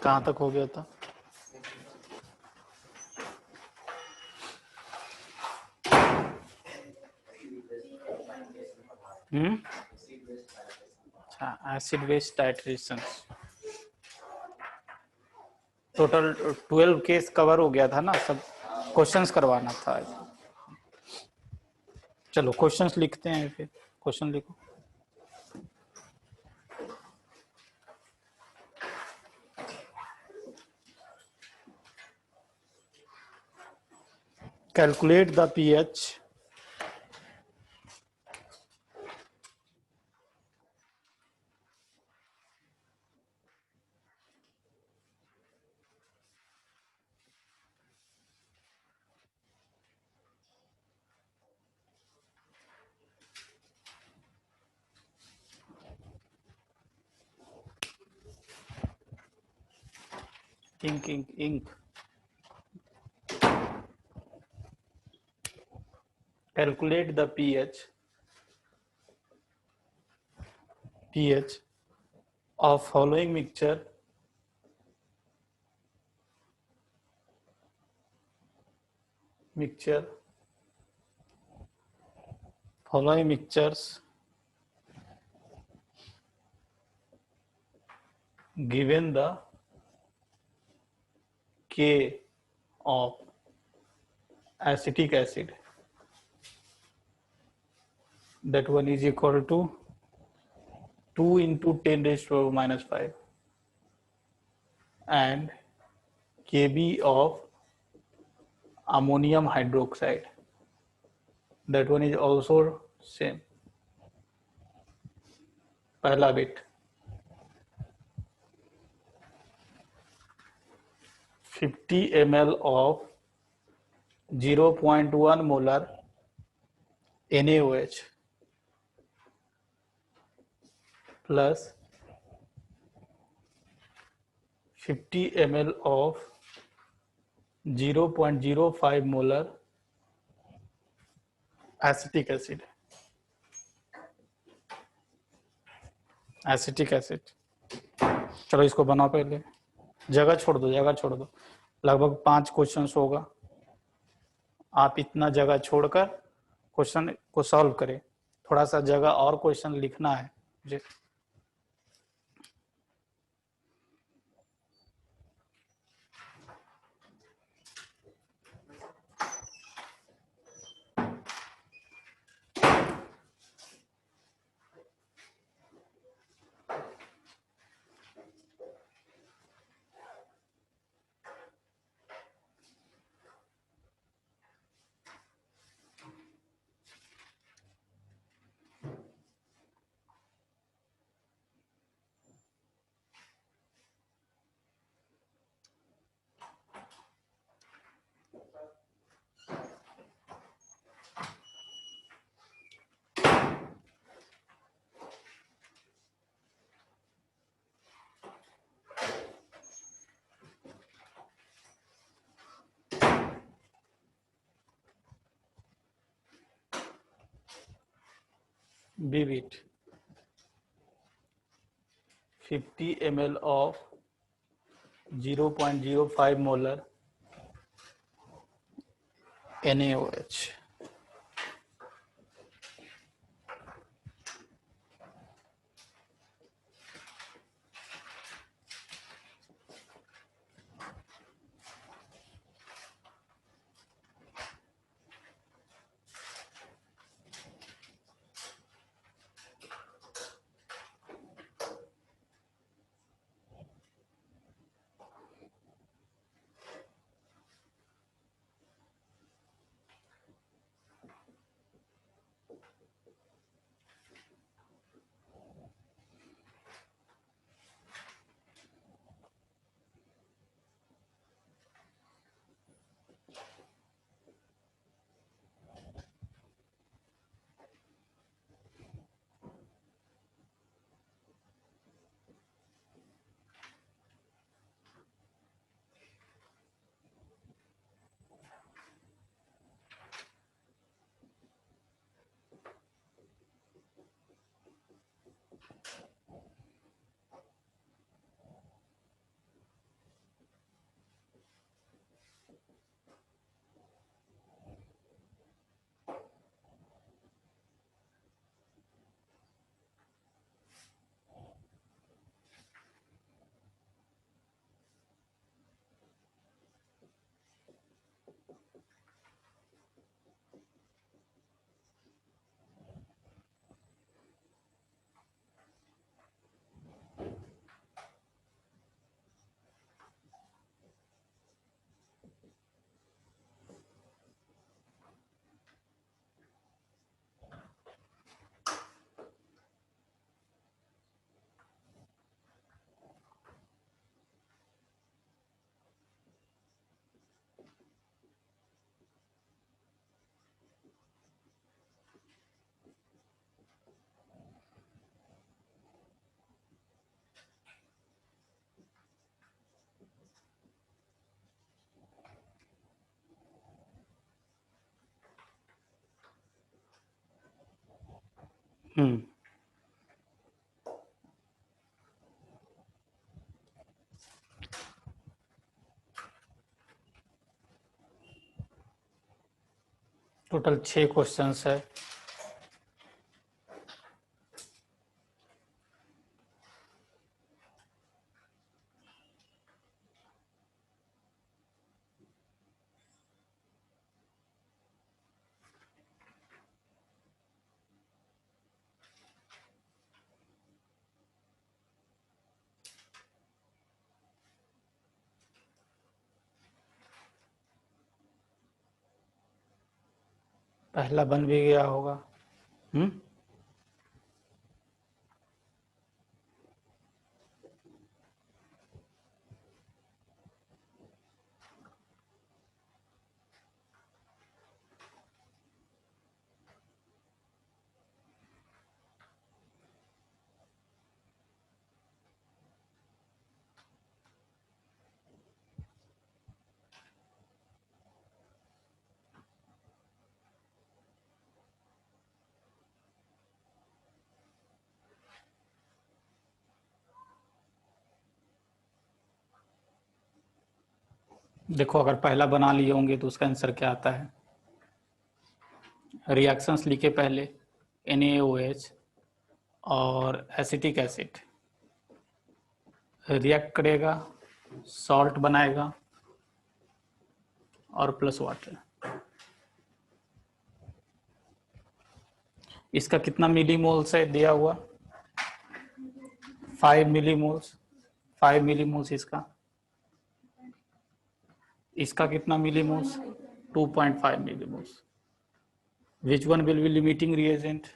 कहाँ तक हो गया था? अच्छा, acid base titration. Total 12 case cover हो गया था ना, सब क्वेश्चंस करवाना था। चलो क्वेश्चंस लिखते हैं, फिर क्वेश्चन लिखो। Calculate the pH ink. Calculate the pH of following mixture following mixtures given the K of acetic acid. That one is equal to 2 into 10 raised to minus 5 and Kb of ammonium hydroxide. That one is also same. पहला bit 50 ml of 0.1 molar NaOH plus 50 ml of 0.05 molar acetic acid. चलो इसको बनाओ, पहले जगह छोड़ दो। लगभग 5 question होगा। आप इतना जगह छोड़कर क्वेश्चन को सॉल्व करें। थोड़ा सा जगह और क्वेश्चन लिखना है मुझे। BBIT 50 ml of 0.05 molar NaOH. Hmm total 6 questions है। पहला बन भी गया होगा। हम्म देखो अगर पहला बना लिए होंगे तो उसका आंसर क्या आता है। रिएक्शंस लिखे पहले, NaOH और एसिटिक एसिड रिएक्ट करेगा, सॉल्ट बनाएगा और प्लस वाटर। इसका कितना मिलीमोल्स है दिया हुआ, 5 मिलीमोल्स, 5 मिलीमोल्स इसका। इसका कितना millimoles, 2.5 millimoles. Which one will be limiting reagent,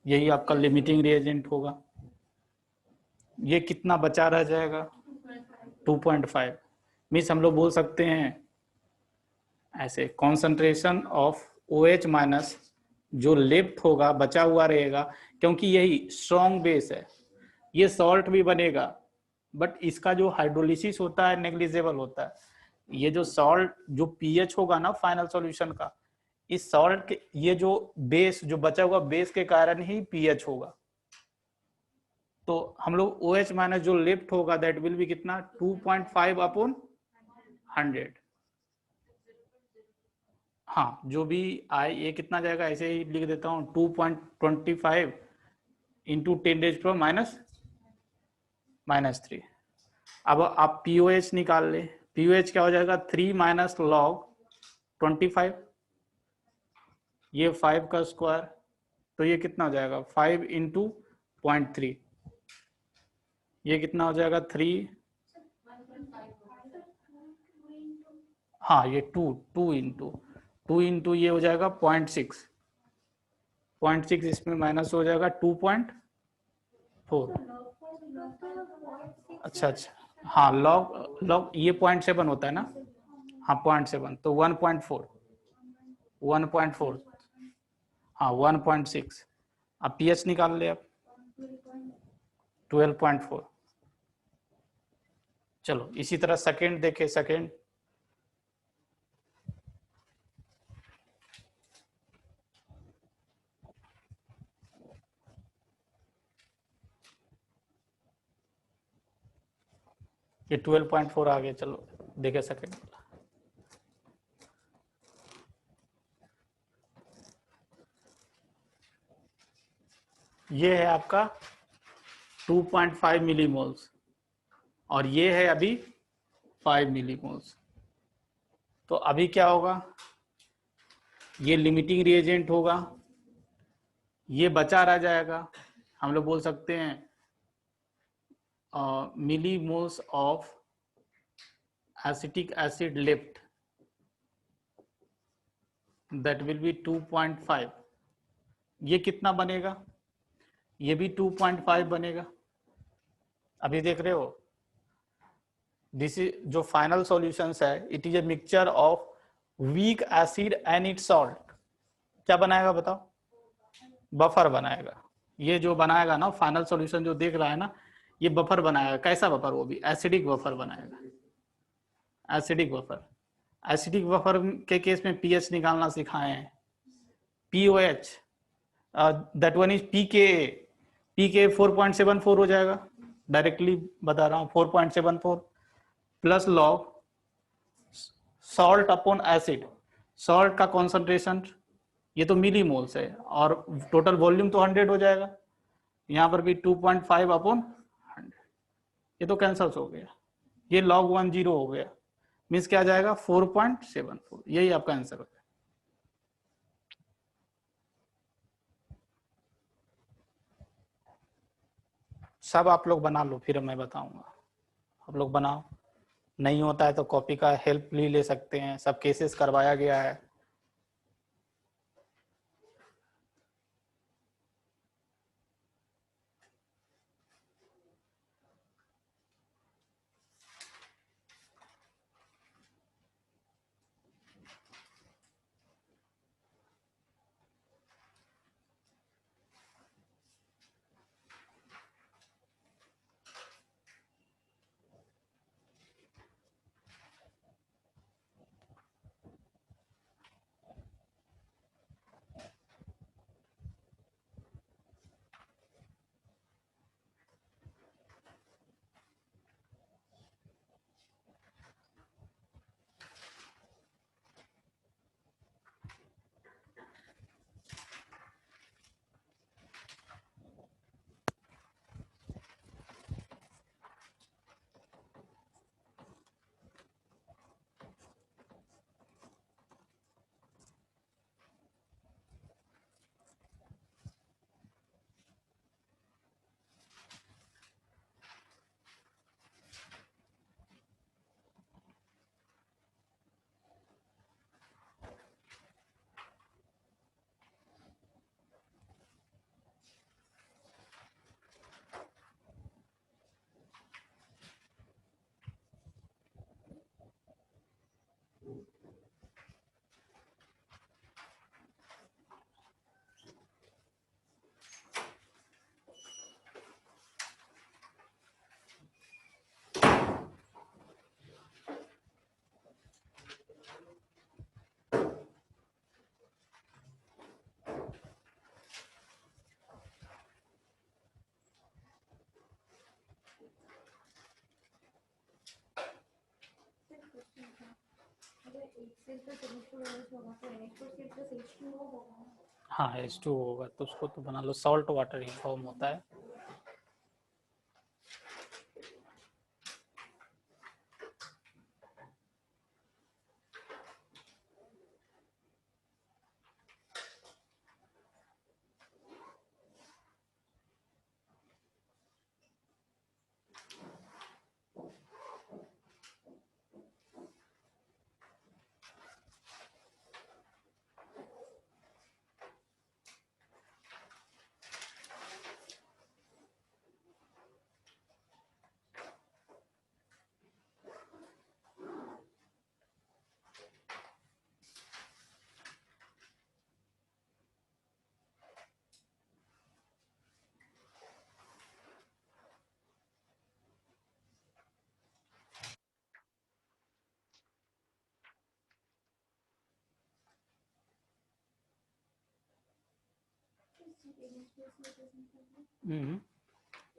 यही आपका लिमिटिंग रिएजेंट होगा। ये कितना बचा रह जाएगा, 2.5। मीन्स हम लोग बोल सकते हैं ऐसे, कॉन्सेंट्रेशन ऑफ OH माइनस जो लेफ्ट होगा बचा हुआ रहेगा, क्योंकि यही स्ट्रॉन्ग बेस है, ये सॉल्ट भी बनेगा बट इसका जो हाइड्रोलिसिस होता है नेग्लिजिबल होता है। ये जो सॉल्ट जो पीएच होगा ना फाइनल सॉल्यूशन का, इस सॉल्ट के ये जो बेस जो बचा हुआ बेस के कारण ही पीएच होगा। तो हम लोग OH माइनस जो लेफ्ट होगा दैट विल बी कितना, 2.5 अपॉन 100। हाँ जो भी आए ये कितना जाएगा ऐसे ही लिख देता हूँ, 2.25 इंटू 10⁻³ -3। अब आप POH निकाल ले, POH क्या हो जाएगा, 3 माइनस लॉग 25, ये 5 का स्क्वायर, तो ये कितना हो जाएगा 5 इंटू 0.3, ये कितना हो जाएगा 3, हाँ ये 2 इंटू ये हो जाएगा 0.6, 0.6 इसमें माइनस हो जाएगा 2.4। अच्छा अच्छा, हाँ लॉग लॉग ये 0.7 होता है ना, हाँ 0.7 तो 1.4, 1.4, हाँ 1.6। अब पीएच निकाल ले आप, 12.4। चलो इसी तरह सेकेंड देखे, सेकेंड ये 12.4 आ गया। चलो देखे सेकेंड, ये है आपका 2.5 मिलीमोल्स और ये है अभी 5 मिलीमोल्स। तो अभी क्या होगा, ये लिमिटिंग रिएजेंट होगा, ये बचा रह जाएगा, हम लोग बोल सकते हैं millimoles of acetic acid left, that will be 2.5। ये कितना बनेगा, ये भी 2.5 बनेगा। अभी देख रहे हो, दिस इज जो फाइनल सॉल्यूशंस है, it is a mixture of weak acid and it's salt. क्या बनाएगा बताओ, बफर बनाएगा। ये जो बनाएगा ना फाइनल सॉल्यूशन जो देख रहा है ना, ये बफर बनाएगा। कैसा बफर, वो भी एसिडिक बफर बनाएगा, एसिडिक बफर। एसिडिक बफर के केस में पीएच निकालना सिखाए हैं, POH that one is P के 4.74 हो जाएगा, डायरेक्टली बता रहा हूँ 4.74 plus log salt upon acid. Salt का कॉन्सेंट्रेशन ये तो मिली मोल्स है और टोटल वॉल्यूम तो 100 हो जाएगा, यहाँ पर भी 2.5 अपॉन 100, ये तो कैंसल हो गया, ये log 10 हो गया, मीन्स क्या आ जाएगा 4.74, यही आपका आंसर हो। सब आप लोग बना लो, फिर मैं बताऊंगा, आप लोग बनाओ, नहीं होता है तो कॉपी का हेल्प भी ले सकते हैं, सब केसेस करवाया गया है। हाँ H2 होगा तो उसको तो बना लो, सॉल्ट वाटर ही फॉर्म होता है।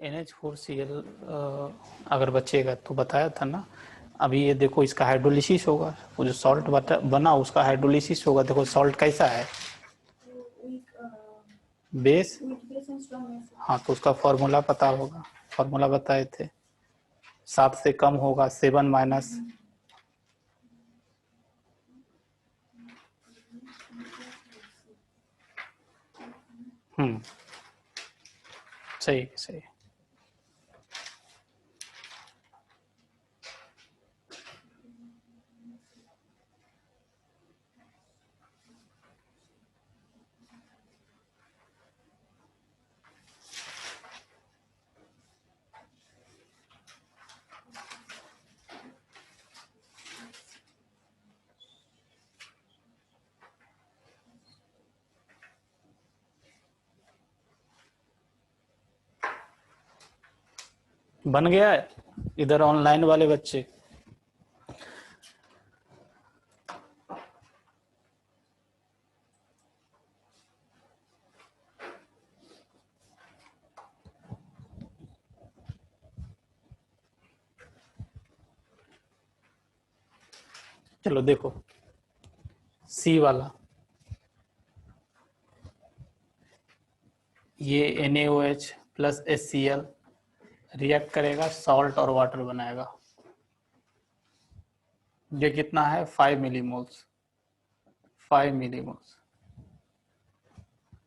NH4Cl अगर बचेगा तो बताया था ना, अभी ये देखो इसका हाइड्रोलिसिस होगा, वो जो सॉल्ट बना उसका हाइड्रोलिसिस होगा। देखो सॉल्ट कैसा है, बेस, हाँ तो उसका फॉर्मूला पता होगा, फॉर्मूला बताए थे, 7 से कम होगा 7 माइनस, सही सही। बन गया है इधर ऑनलाइन वाले बच्चे, चलो देखो, सी वाला, ये NaOH प्लस HCl रिएक्ट करेगा, सॉल्ट और वाटर बनाएगा। ये कितना है? 5 मिलीमोल्स, 5 मिलीमोल्स।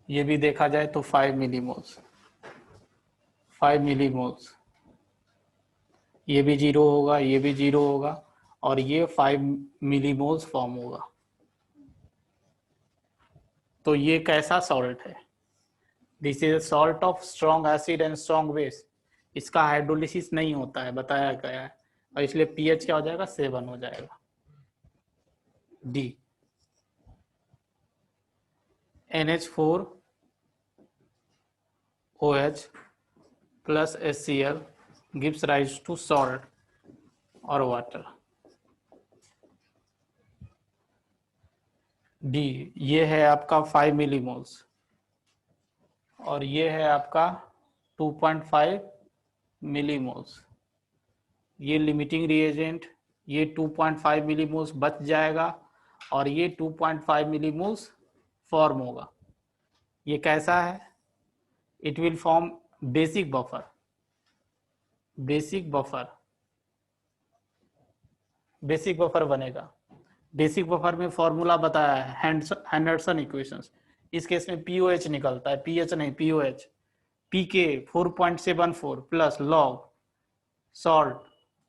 ये भी देखा जाए तो 5 मिलीमोल्स, 5 मिलीमोल्स। ये भी जीरो होगा, ये भी जीरो होगा, और ये 5 मिलीमोल्स फॉर्म होगा। तो ये कैसा सॉल्ट है? This is salt of strong acid and strong base. इसका हाइड्रोलिसिस नहीं होता है, बताया गया है, और इसलिए पीएच क्या हो जाएगा? 7 हो जाएगा। D, NH4OH plus HCl gives rise to salt और वाटर। डी, ये है आपका 5 मिलीमोल्स, और ये है आपका 2.5 मिलीमोल्स। ये लिमिटिंग रिएजेंट, ये 2.5 मिलीमोल्स बच जाएगा, और ये 2.5 मिलीमोल्स फॉर्म होगा। ये कैसा है? It will form basic buffer, basic buffer, basic buffer बनेगा। बेसिक बफर में फॉर्मूला बताया है, हैंडरसन इक्वेशंस। इस केस में पीओएच निकलता है, पीएच नहीं, पीओएच। पीके 4.74 प्लस लॉग सॉल्ट,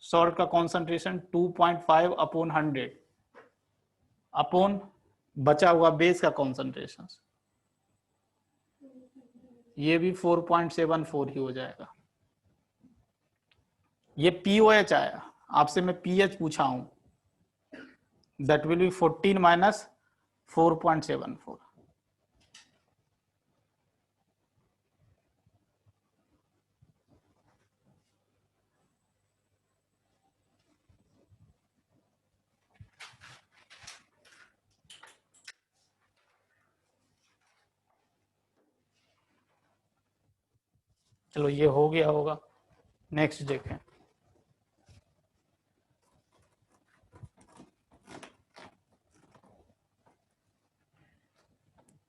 सॉल्ट का कॉन्सेंट्रेशन 2.5 अपॉन 100 अपॉन बचा हुआ बेस का कॉन्सेंट्रेशन, ये भी 4.74 ही हो जाएगा। ये पीओएच आया, आपसे मैं पीएच पूछा हूं, दैट विल बी 14 माइनस 4.74। चलो ये हो गया होगा। नेक्स्ट देखें,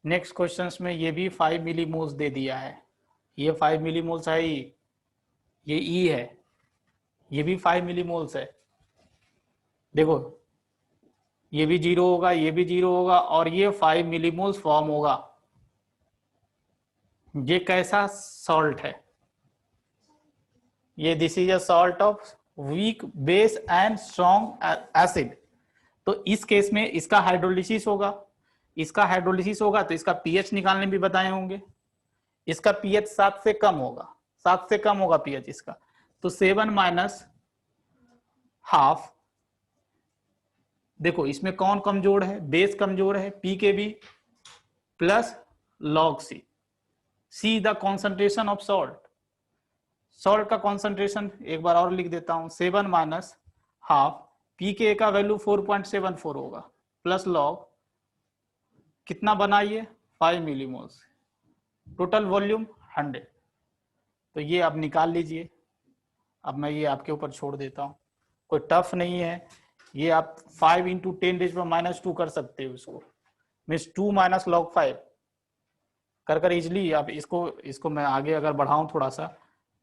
नेक्स्ट क्वेश्चंस में ये भी 5 मिलीमोल्स दे दिया है। ये 5 मिलीमोल्स है, ये ई है, ये भी 5 मिलीमोल्स है। देखो ये भी जीरो होगा, ये भी जीरो होगा, और ये 5 मिलीमोल्स फॉर्म होगा। ये कैसा सॉल्ट है? ये this is a salt of weak base and strong acid. तो इस केस में इसका हाइड्रोलिसिस होगा, इसका हाइड्रोलिसिस होगा तो इसका पीएच निकालने भी बताए होंगे। इसका पीएच 7 से कम होगा, 7 से कम होगा पीएच इसका, तो 7 माइनस हाफ। देखो इसमें कौन कमजोर है? बेस कमजोर है, p K b plus log C. C the concentration of salt, salt का कॉन्सेंट्रेशन एक बार और लिख देता हूं, 7 माइनस हाफ, पी के का वैल्यू 4.74 होगा, प्लस लॉग कितना बना ये? 5 मिलीमोल्स, टोटल वॉल्यूम 100। तो ये आप निकाल लीजिए। अब मैं ये आपके ऊपर छोड़ देता हूँ, कोई टफ नहीं है। ये आप 5 इंटू 10⁻² कर सकते हो इसको, मीन्स 2 माइनस लॉग 5 कर कर इजिली आप इसको मैं आगे अगर बढ़ाऊं थोड़ा सा,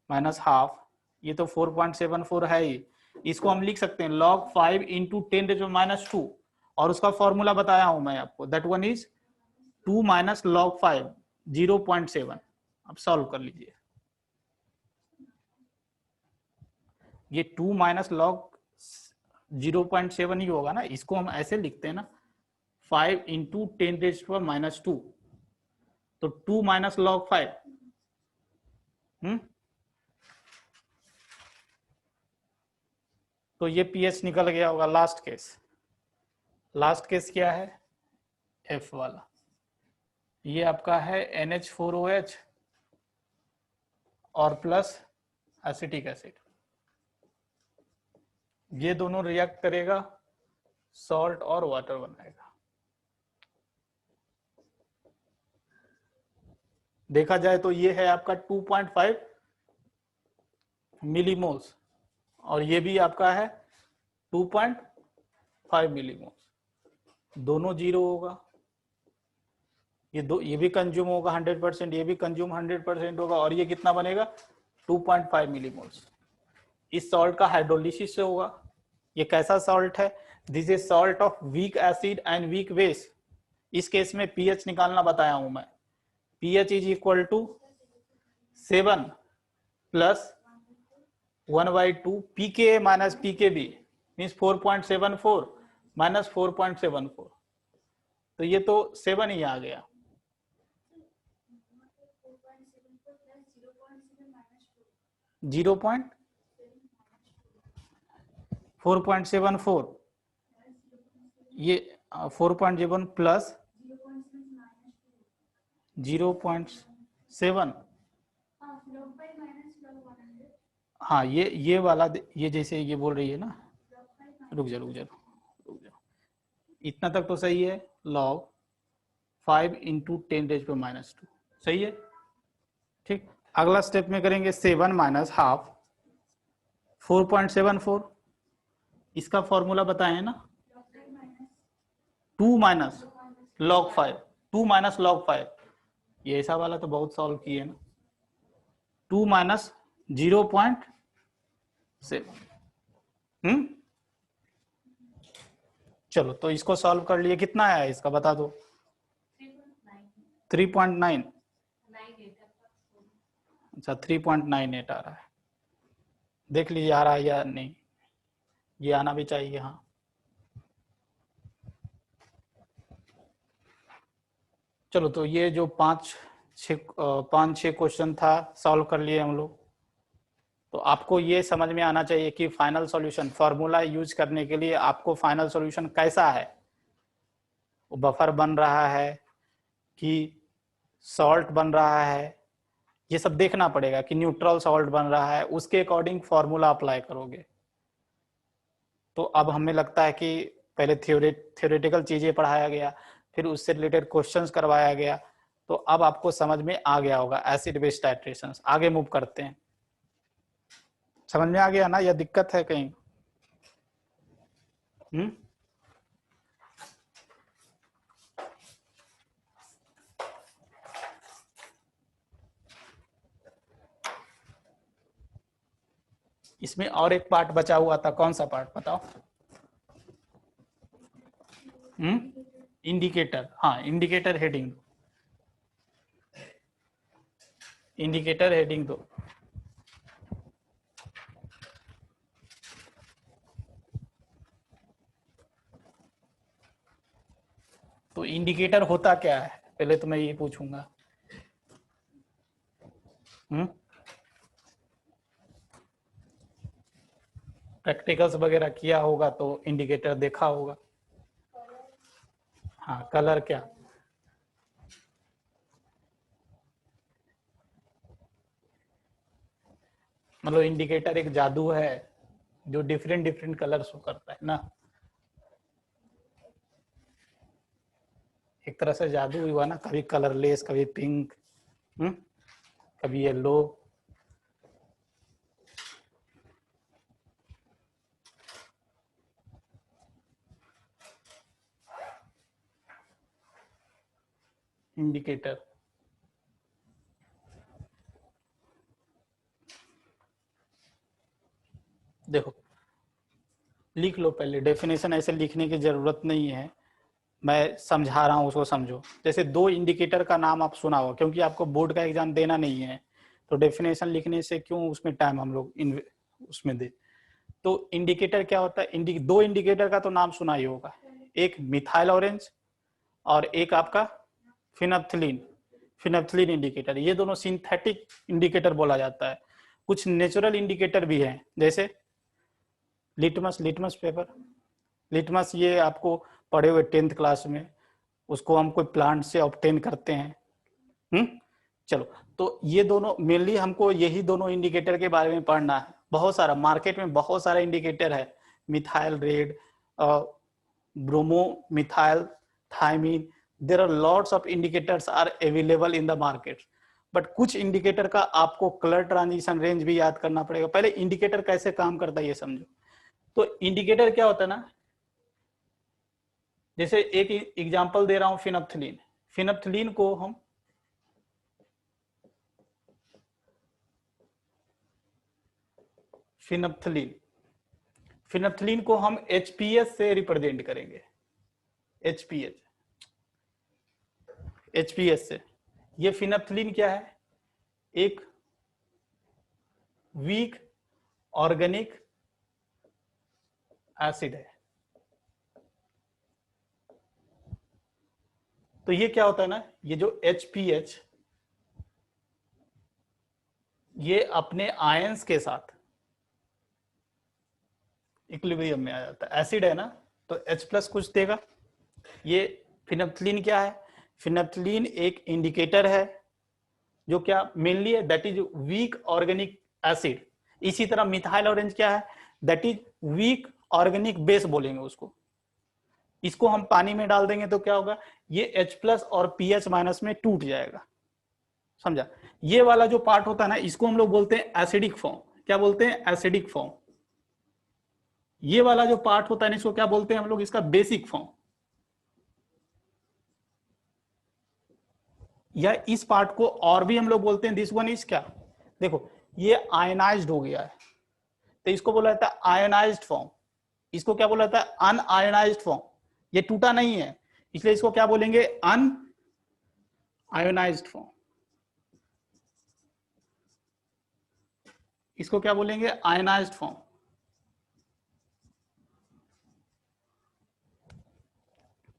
माइनस हाफ, ये तो 4.74 है ही, इसको हम लिख सकते हैं log 5 इंटू 10⁻², और उसका फॉर्मूला बताया हूं मैं आपको, that one is 2 minus log 5 0.7। अब सॉल्व कर लीजिए। ये 2 माइनस लॉग 0.7 ही होगा ना, इसको हम ऐसे लिखते हैं ना, 5 इंटू 10⁻², तो 2 माइनस लॉग 5। तो ये पीएच निकल गया होगा। लास्ट केस, लास्ट केस क्या है? एफ वाला। ये आपका है NH4OH और प्लस एसिटिक एसिड, ये दोनों रिएक्ट करेगा, सॉल्ट और वाटर बनाएगा। देखा जाए तो ये है आपका 2.5 मिलीमोल्स, और ये भी आपका है 2.5 5 मिलीमोल, दोनों जीरो होगा, ये भी कंज्यूम होगा 100%, ये भी कंज्यूम 100% होगा, और ये कितना बनेगा 2.5 मिलीमोल्स। इस सॉल्ट का हाइड्रोलिसिस से होगा। ये कैसा सॉल्ट है? This is salt of weak acid and weak base. इस केस में पीएच निकालना बताया हूं मैं। PH is equal to 7 plus 1/2 pK minus pKb means 4.74 minus 4.74, तो ये तो 7 ही आ गया। 0.4.74, ये 4.7 प्लस 0.7, हाँ ये वाला, ये जैसे ये बोल रही है ना, रुक जा, इतना तक तो सही है। log 5 इंटू 10⁻², सही है। ठीक, अगला स्टेप में करेंगे 7 माइनस हाफ 4.74, इसका फॉर्मूला बताए ना, 2 माइनस log 5, 2 माइनस log 5, ये ऐसा वाला तो बहुत सॉल्व किए ना। 2 माइनस 0.7, चलो तो इसको सॉल्व कर लिए, कितना आया इसका बता दो। 3.9, अच्छा 3.98 आ रहा है, देख लीजिए आ रहा है या नहीं, ये आना भी चाहिए। हाँ चलो, तो ये जो 5-6 क्वेश्चन था सॉल्व कर लिए हम लोग। तो आपको ये समझ में आना चाहिए कि फाइनल सॉल्यूशन फार्मूला यूज करने के लिए आपको फाइनल सॉल्यूशन कैसा है, वो बफर बन रहा है कि सॉल्ट बन रहा है, ये सब देखना पड़ेगा कि न्यूट्रल सॉल्ट बन रहा है, उसके अकॉर्डिंग फार्मूला अप्लाई करोगे। तो अब हमें लगता है कि पहले थियोरेटिकल चीजें पढ़ाया गया, फिर उससे रिलेटेड क्वेश्चंस करवाया गया, तो अब आपको समझ में आ गया होगा एसिड बेस टाइट्रेशन। आगे मूव करते हैं, समझ में आ गया ना, या दिक्कत है कहीं? इसमें और एक पार्ट बचा हुआ था, कौन सा पार्ट बताओ? इंडिकेटर, हाँ इंडिकेटर हेडिंग, इंडिकेटर हेडिंग दो। तो इंडिकेटर होता क्या है पहले तो मैं ये पूछूंगा। प्रैक्टिकल्स वगैरह किया होगा तो इंडिकेटर देखा होगा। हाँ कलर क्या? मतलब इंडिकेटर एक जादू है जो डिफरेंट डिफरेंट कलर शो करता है ना, एक तरह से जादू हुआ ना, कभी कलरलेस, कभी पिंक, कभी येलो। इंडिकेटर देखो, लिख लो पहले डेफिनेशन, ऐसे लिखने की जरूरत नहीं है, मैं समझा रहा हूँ उसको समझो। जैसे दो इंडिकेटर का नाम आप सुना हो, क्योंकि आपको बोर्ड का एग्जाम देना नहीं है तो डेफिनेशन लिखने से क्यों उसमें टाइम हम लोग उसमें दे। तो इंडिकेटर क्या होता है? दो इंडिकेटर का तो नाम सुना ही होगा, एक मिथाइल ऑरेंज और एक आपका फिनप्थलीन, फिनप्थलीन इंडिकेटर। ये दोनों सिंथेटिक इंडिकेटर बोला जाता है। कुछ नेचुरल इंडिकेटर भी हैं, जैसे लिटमस पेपर, लिटमस ये आपको पढ़े हुए 10th क्लास में, उसको हम कोई प्लांट से ऑब्टेन करते हैं। चलो, तो ये दोनों मेनली हमको यही दोनों इंडिकेटर के बारे में पढ़ना है। बहुत सारा मार्केट में बहुत सारा इंडिकेटर है, methyl red, bromo methyl thymine, there are lots of indicators are available in the market. But कुछ इंडिकेटर का आपको कलर ट्रांजिशन रेंज भी याद करना पड़ेगा। पहले इंडिकेटर कैसे काम करता है ये समझो। तो इंडिकेटर क्या होता है ना, जैसे एक एग्जांपल दे रहा हूं, फिनप्थलीन। फिनप्थलीन को हम फिनप्थलीन फिनप्थलीन को हम HPS से रिप्रेजेंट करेंगे। HPS HPS से। ये फिनप्थलीन क्या है? एक वीक ऑर्गेनिक एसिड है। तो ये क्या होता है ना, ये जो HPH, ये अपने आयंस के साथ इक्विलिब्रियम में आ जाता है। एसिड है ना, तो H+ कुछ देगा। ये फिनप्थलीन क्या है? फिनप्थलीन एक इंडिकेटर है जो क्या मेनली है, that is weak organic acid. इसी तरह मिथाइल ऑरेंज क्या है? That is weak organic base बोलेंगे उसको। इसको हम पानी में डाल देंगे तो क्या होगा? ये H+ और pH- में टूट जाएगा। समझा? ये वाला जो पार्ट होता है ना, इसको हम लोग बोलते हैं एसिडिक फॉर्म। क्या बोलते हैं? Acidic form. ये वाला जो पार्ट होता है ना, इसको क्या बोलते हैं हम लोग? इसका बेसिक फॉर्म। या इस पार्ट को और भी हम लोग बोलते हैं, दिस वन इज क्या? देखो, ये आयनाइज्ड हो गया है, तो इसको बोला जाता है आयनाइज्ड फॉर्म। इसको क्या बोला जाता है? Un-ionised form. ये टूटा नहीं है, इसलिए इसको क्या बोलेंगे? अन आयोनाइज्ड फॉर्म। इसको क्या बोलेंगे? Ionised form.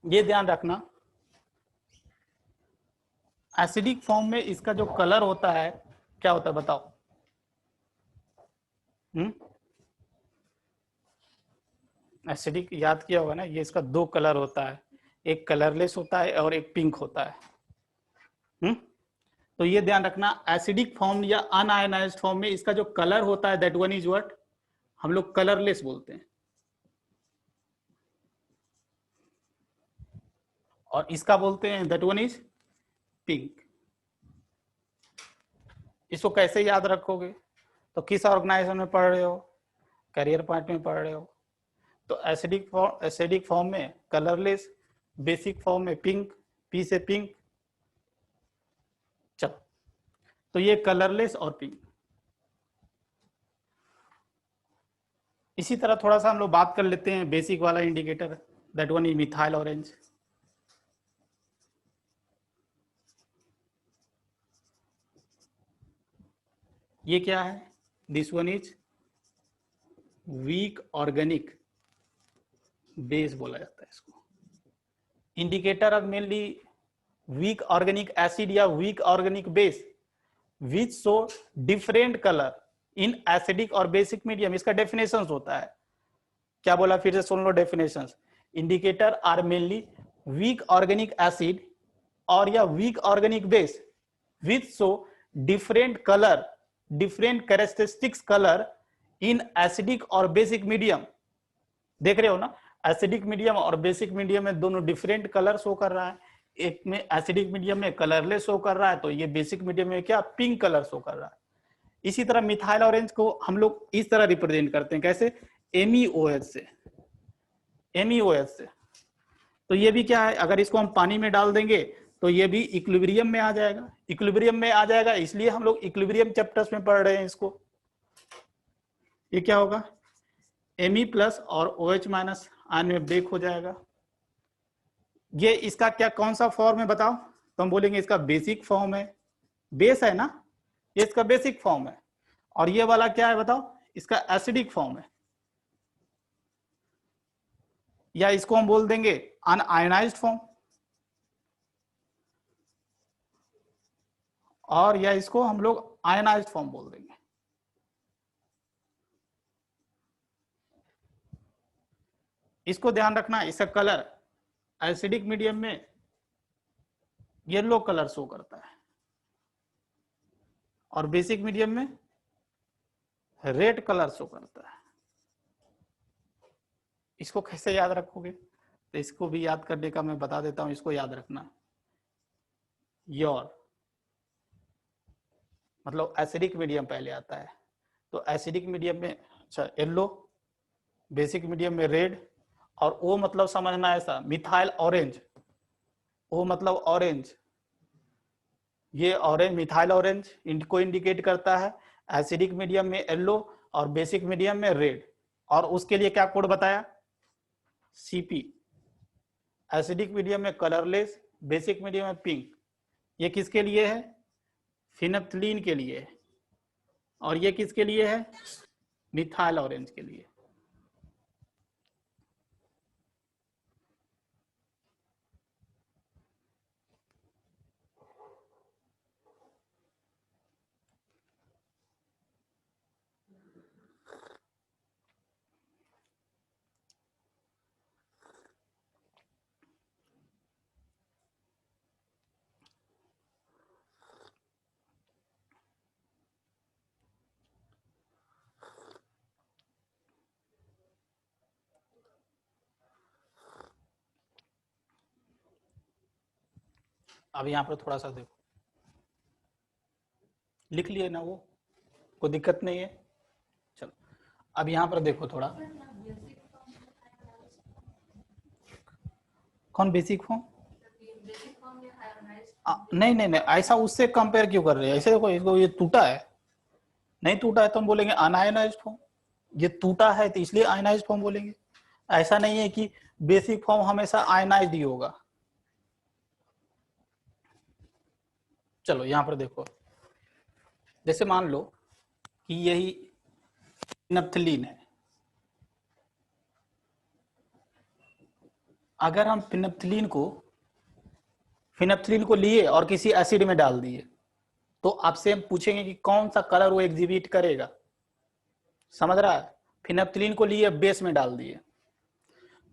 ये ध्यान रखना, एसिडिक फॉर्म में इसका जो कलर होता है क्या होता है बताओ? एसिडिक याद किया होगा ना, ये इसका दो कलर होता है, एक कलरलेस होता है और एक पिंक होता है। तो ये ध्यान रखना, एसिडिक फॉर्म या अनआयनाइज्ड फॉर्म में इसका जो कलर होता है दैट वन इज व्हाट? हम लोग कलरलेस बोलते हैं। और इसका बोलते हैं दैट वन इज पिंक। इसको कैसे याद रखोगे? तो किस ऑर्गेनाइजेशन में पढ़ रहे हो? करियर पॉइंट में पढ़ रहे हो। तो एसिडिक फॉर्म में कलरलेस, बेसिक फॉर्म में पिंक, पी से पिंक। चलो, तो ये कलरलेस और पिंक। इसी तरह थोड़ा सा हम लोग बात कर लेते हैं बेसिक वाला indicator, that one is methyl orange. ये क्या है? This one is weak organic base बोला जाता है इसको। Indicator of mainly weak organic acid या weak organic base which show different colour in acidic और बेसिक मीडियम। इसका डेफिनेशन होता है, क्या बोला फिर से सुन लो definition. Indicator are mainly weak organic acid और या weak organic base which show different colour, different characteristics colour in acidic और बेसिक मीडियम। देख रहे हो ना, एसिडिक मीडियम और बेसिक मीडियम में दोनों डिफरेंट कलर शो कर रहा है। एक में एसिडिक मीडियम में कलरलेस शो कर रहा है, तो ये बेसिक मीडियम में क्या? पिंक कलर शो कर रहा है। इसी तरह मिथाइल ऑरेंज को हम लोग इस तरह रिप्रेजेंट करते हैं, कैसे? MEOH से। MEOH से। तो ये भी क्या है? अगर इसको हम पानी में डाल देंगे तो ये भी इक्विलिब्रियम में आ जाएगा। इक्विलिब्रियम में आ जाएगा, इसलिए हम लोग इक्विलिब्रियम चैप्टर्स में पढ़ रहे हैं इसको। ये क्या होगा? Me+ और OH- आयन में ब्रेक हो जाएगा। ये इसका क्या, कौन सा फॉर्म है बताओ? तो हम बोलेंगे इसका बेसिक फॉर्म है। बेस है ना, ये इसका बेसिक फॉर्म है। और ये वाला क्या है बताओ? इसका एसिडिक फॉर्म है, या इसको हम बोल देंगे अनआयनाइज्ड फॉर्म, और या इसको हम लोग आयनाइज्ड फॉर्म बोल देंगे। इसको ध्यान रखना, इसका कलर एसिडिक मीडियम में येलो कलर शो करता है और बेसिक मीडियम में रेड कलर शो करता है। इसको कैसे याद रखोगे? तो इसको भी याद करने का मैं बता देता हूं, इसको याद रखना। योर मतलब एसिडिक मीडियम पहले आता है, तो एसिडिक मीडियम में अच्छा येलो, बेसिक मीडियम में रेड, और ओ मतलब समझना ऐसा, मिथाइल ऑरेंज, ओ मतलब ऑरेंज, ये ऑरेंज मिथाइल ऑरेंज को इंडिकेट करता है, एसिडिक मीडियम में येलो और बेसिक मीडियम में रेड। और उसके लिए क्या कोड बताया, सीपी। एसिडिक मीडियम में कलरलेस, बेसिक मीडियम में पिंक। ये किसके लिए है, फिनप्थलीन के लिए है, और ये किसके लिए है, मिथाइल ऑरेंज के लिए। अब यहाँ पर थोड़ा सा देखो, लिख लिए ना वो, कोई दिक्कत नहीं है। चलो अब यहाँ पर देखो थोड़ा, कौन बेसिक फॉर्म, नहीं नहीं नहीं, ऐसा उससे कंपेयर क्यों कर रहे हैं, ऐसे देखो इसको, ये टूटा है, नहीं टूटा है तो हम बोलेंगे अनआयनाइज्ड फॉर्म, ये टूटा है तो इसलिए आयनाइज्ड फॉर्म बोलेंगे। ऐसा नहीं है कि बेसिक फॉर्म हमेशा आयनाइज्ड ही होगा। चलो यहाँ पर देखो, जैसे मान लो कि यही फिनप्थलीन है, अगर हम फिनप्थलीन को लिए और किसी एसिड में डाल दिए, तो आपसे हम पूछेंगे कि कौन सा कलर वो एग्जिबिट करेगा, समझ रहा है। फिनप्थलीन को लिए बेस में डाल दिए,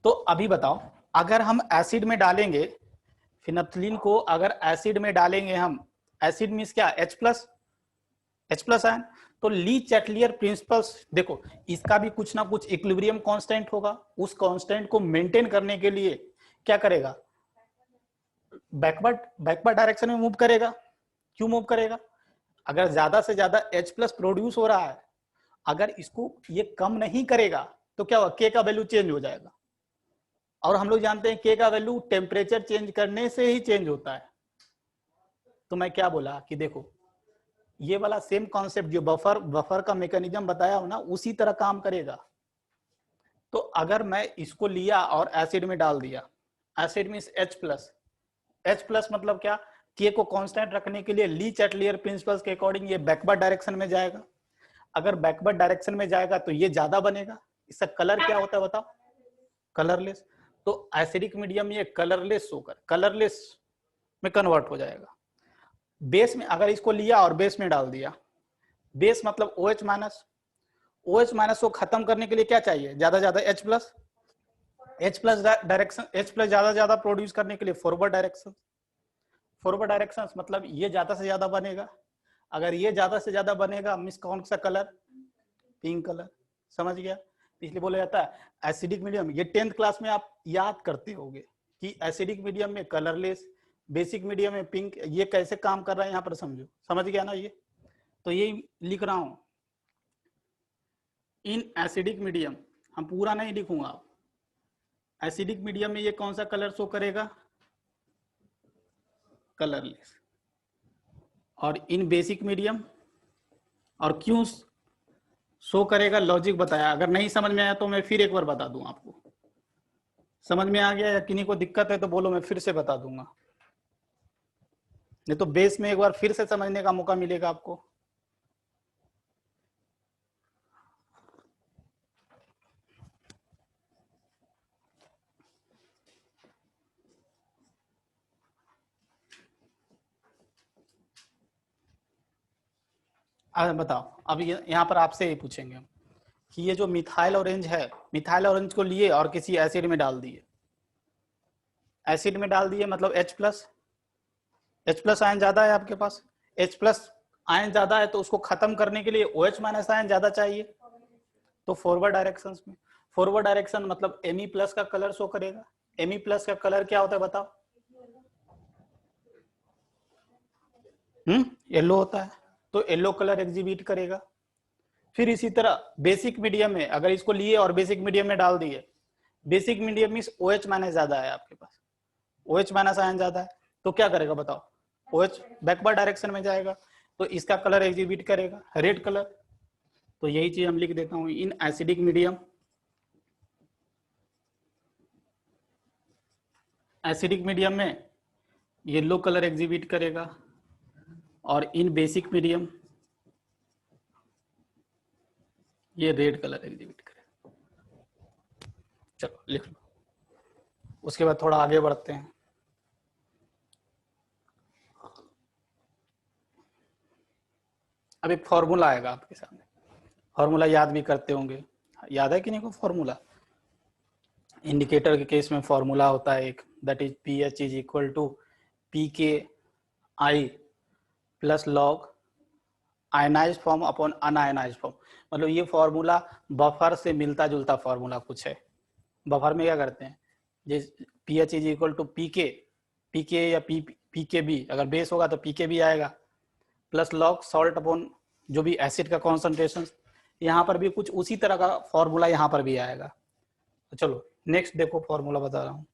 तो अभी बताओ, अगर हम एसिड में डालेंगे फिनप्थलीन को, अगर एसिड में डालेंगे हम, एसिड मींस क्या, H प्लस आयन, तो ली चैटलियर प्रिंसिपल्स देखो, इसका भी कुछ ना कुछ इक्विलिब्रियम कांस्टेंट होगा, उस कांस्टेंट को मेंटेन करने के लिए क्या करेगा, बैकवर्ड डायरेक्शन में मूव करेगा। क्यों मूव करेगा, अगर ज्यादा से ज्यादा H प्लस प्रोड्यूस हो रहा है, अगर इसको ये कम नहीं करेगा तो क्या होगा, के का वैल्यू चेंज हो जाएगा। और हम लोग जानते हैं के का वैल्यू टेम्परेचर चेंज करने से ही चेंज होता है। तो मैं क्या बोला कि देखो, ये वाला सेम कॉन्सेप्ट जो बफर का मैकेनिज्म बताया हो ना, उसी तरह काम करेगा। तो अगर मैं इसको लिया और एसिड में डाल दिया, एसिड मींस H प्लस मतलब क्या, के को कांस्टेंट रखने के लिए ली चैटलियर प्रिंसिपल्स के अकॉर्डिंग ये बैकवर्ड डायरेक्शन में जाएगा। अगर बैकवर्ड डायरेक्शन में जाएगा तो ये ज्यादा बनेगा। इसका कलर क्या होता है बताओ, कलरलेस। तो एसिडिक मीडियम ये कलरलेस होकर कलरलेस में कन्वर्ट हो जाएगा। बेस में अगर इसको लिया और बेस में डाल दिया, बेस मतलब OH माइनस, OH माइनस को खत्म करने के लिए क्या चाहिए, ज्यादा ज्यादा H plus, H plus direction, H plus ज्यादा ज्यादा प्रोड्यूस करने के लिए फॉरवर्ड डायरेक्शन मतलब ये ज्यादा से ज्यादा बनेगा। अगर ये ज्यादा से ज्यादा बनेगा मिस कौन सा कलर, पिंक कलर, समझ गया। इसलिए बोला जाता है एसिडिक मीडियम, ये 10th क्लास में आप याद करते होंगे कि एसिडिक मीडियम में कलरलेस, बेसिक मीडियम में पिंक, ये कैसे काम कर रहा है यहाँ पर समझो, समझ गया ना ये। तो यही लिख रहा हूं, इन एसिडिक मीडियम, हम पूरा नहीं लिखूंगा, एसिडिक मीडियम में ये कौन सा कलर शो करेगा, कलरलेस। और इन बेसिक मीडियम, और क्यों शो करेगा, लॉजिक बताया। अगर नहीं समझ में आया तो मैं फिर एक बार बता दूं आपको, समझ में आ गया या किन्हीं को दिक्कत है तो बोलो, मैं फिर से बता दूंगा, नहीं तो बेस में एक बार फिर से समझने का मौका मिलेगा आपको। बताओ, अब यहाँ पर आपसे ही पूछेंगे हम कि ये जो मिथाइल ऑरेंज है, मिथाइल ऑरेंज को लिए और किसी एसिड में डाल दिए, एसिड में डाल दिए मतलब H प्लस आयन ज्यादा है आपके पास, H प्लस आयन ज्यादा है तो उसको खत्म करने के लिए OH माइनस आयन ज्यादा चाहिए। तो फॉरवर्ड डायरेक्शन मतलब Me प्लस का कलर शो करेगा। Me प्लस का कलर क्या होता है बताओ, येलो होता है, तो येलो कलर एग्जिबिट करेगा। फिर इसी तरह बेसिक मीडियम में अगर इसको लिए और बेसिक मीडियम में डाल दिए, basic medium means OH minus ज्यादा है आपके पास, OH माइनस आयन ज्यादा है, तो क्या करेगा बताओ, OH बैकवर्ड डायरेक्शन में जाएगा, तो इसका कलर एग्जिबिट करेगा रेड कलर। तो यही चीज हम लिख देता हूं, in acidic medium, acidic medium में येलो कलर एग्जिबिट करेगा, और इन बेसिक मीडियम ये रेड कलर एग्जिबिट करेगा। चलो लिख लो। उसके बाद थोड़ा आगे बढ़ते हैं। अब एक फॉर्मूला आएगा आपके सामने, फॉर्मूला याद भी करते होंगे, याद है कि नहीं को फॉर्मूला? इंडिकेटर के केस में फॉर्मूला होता है एक, that is pH is equal to PKI plus log ionised form upon unionised form. मतलब ये फॉर्मूला बफर से मिलता जुलता फॉर्मूला कुछ है। बफर में क्या करते हैं, जिस पीएच इज इक्वल टू पीके या पीकेबी, अगर बेस होगा तो पीकेबी आएगा, प्लस लॉग सॉल्ट अपॉन जो भी एसिड का कॉन्सेंट्रेशन, यहाँ पर भी कुछ उसी तरह का फॉर्मूला यहाँ पर भी आएगा। तो चलो नेक्स्ट देखो फॉर्मूला बता रहा हूँ।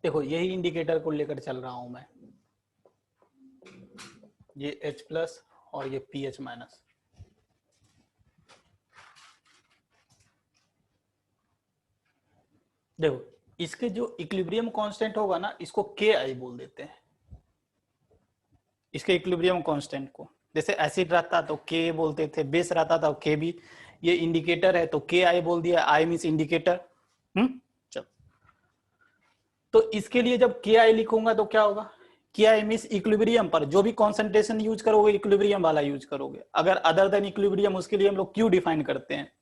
देखो यही इंडिकेटर को लेकर चल रहा हूं मैं, ये H प्लस और ये PH माइनस। देखो इसके जो इक्विलिब्रियम कांस्टेंट होगा ना, इसको KI बोल देते हैं, इसके इक्विलिब्रियम कांस्टेंट को। जैसे एसिड रहता तो K बोलते थे, बेस रहता था KB। ये इंडिकेटर है तो KI बोल दिया, I मींस इंडिकेटर। चलो तो इसके लिए जब KI लिखूंगा तो क्या होगा, KI मींस इक्विलिब्रियम पर जो भी कॉन्सेंट्रेशन यूज करोगे इक्विलिब्रियम वाला यूज करोगे। अगर अदर देन इक्विलिब्रियम, उसके लिए हम लोग Q डिफाइन करते हैं।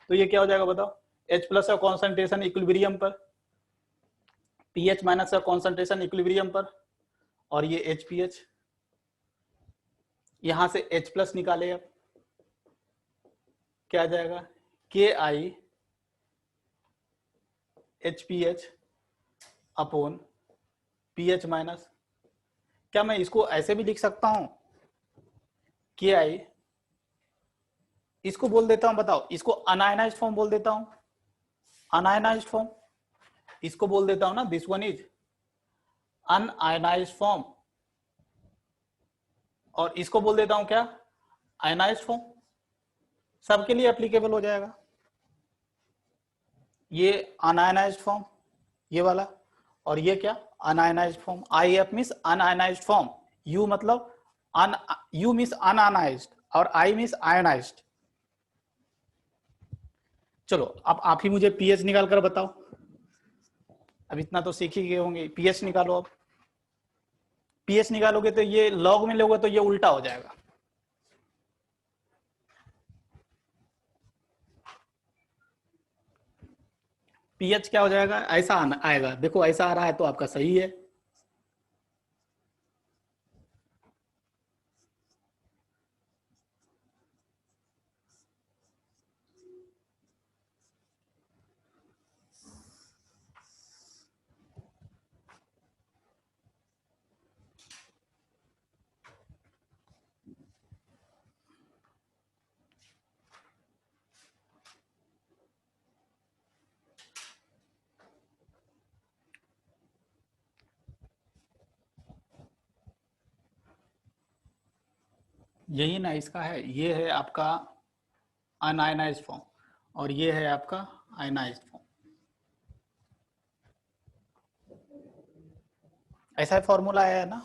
तो ये क्या हो जाएगा बताओ, H प्लस का कॉन्सेंट्रेशन इक्विलिब्रियम पर, PH माइनस का कॉन्सेंट्रेशन इक्विलिब्रियम पर, और ये HPH, यहां से H प्लस निकाले, अब क्या आ जाएगा, KI HPH upon PH minus. क्या मैं इसको ऐसे भी लिख सकता हूं, KI, इसको बोल देता हूं, बताओ इसको अनआयनाइज्ड फॉर्म बोल देता हूं, अनआयनाइज्ड फॉर्म इसको बोल देता हूं ना, this one is un-ionised form, और इसको बोल देता हूं क्या, आयनाइज्ड फॉर्म। सबके लिए एप्लीकेबल हो जाएगा। ये अनआयनाइज्ड फॉर्म ये वाला, और ये क्या, un-ionised form. IF means un-ionised form, U मतलब U मींस अनआयनाइज्ड, और I मींस आयनाइज्ड। चलो अब आप ही मुझे पीएच निकाल कर बताओ, अब इतना तो सीख ही गए होंगे। पीएच निकालो, अब पीएच निकालोगे तो ये लॉग में लोगे तो ये उल्टा हो जाएगा। पीएच क्या हो जाएगा, ऐसा आएगा, देखो ऐसा आ रहा है तो आपका सही है। यही ना इसका है, ये है आपका अनआयनाइज्ड फॉर्म, और ये है आपका आयनाइज्ड फॉर्म। ऐसा फॉर्मूला है ना,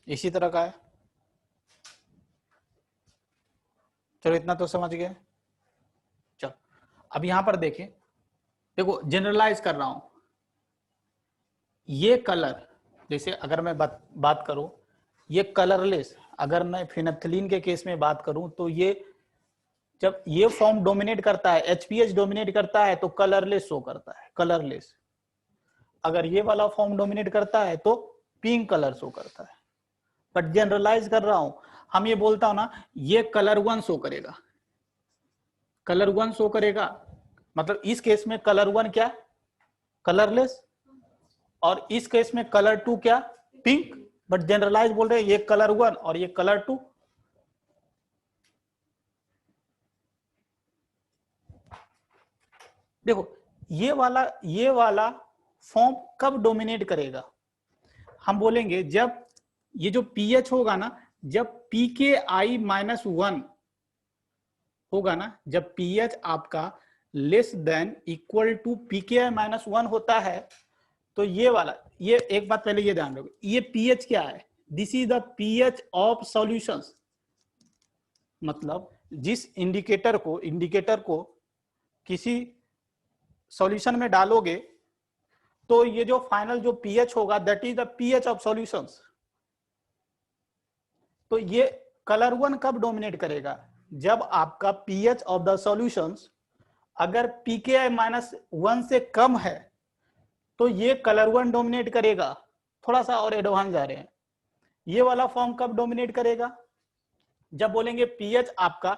इसी तरह का है। चलो इतना तो समझ गए। चलो अब यहां पर देखें, देखो जनरलाइज कर रहा हूं, ये कलर, जैसे अगर मैं बात करूं, ये कलरलेस, अगर मैं फिनेथिलीन के केस में बात करूं तो ये जब ये फॉर्म डोमिनेट करता है, एचपीएच डोमिनेट करता है तो कलरलेस शो करता है, कलरलेस। अगर ये वाला फॉर्म डोमिनेट करता है तो पिंक कलर शो करता है। बट जनरलाइज कर रहा हूं, हम ये बोलता हूं ना, ये कलर 1 शो करेगा, कलर 1 शो करेगा, मतलब इस केस में कलर 1 क्या, कलरलेस, और इस केस में कलर 2 क्या, पिंक। बट जनरलाइज बोल रहे हैं ये कलर 1 और ये कलर 2। देखो ये वाला फॉर्म कब डोमिनेट करेगा, हम बोलेंगे जब ये जो पीएच होगा ना, जब pKi -1 होगा ना, जब पीएच आपका less than equal to pKi -1 होता है, तो ये वाला, ये एक बात पहले ये ध्यान रखो, ये पीएच क्या है, this is the pH of solutions. मतलब जिस इंडिकेटर को किसी सॉल्यूशन में डालोगे तो ये जो फाइनल जो पीएच होगा that is the pH of solutions. तो ये कलर 1 कब डोमिनेट करेगा, जब आपका पीएच ऑफ द सॉल्यूशंस अगर pKi -1 से कम है तो ये कलर 1 डोमिनेट करेगा। थोड़ा सा और एडवांस जा रहे हैं, ये वाला फॉर्म कब डोमिनेट करेगा, जब बोलेंगे पीएच आपका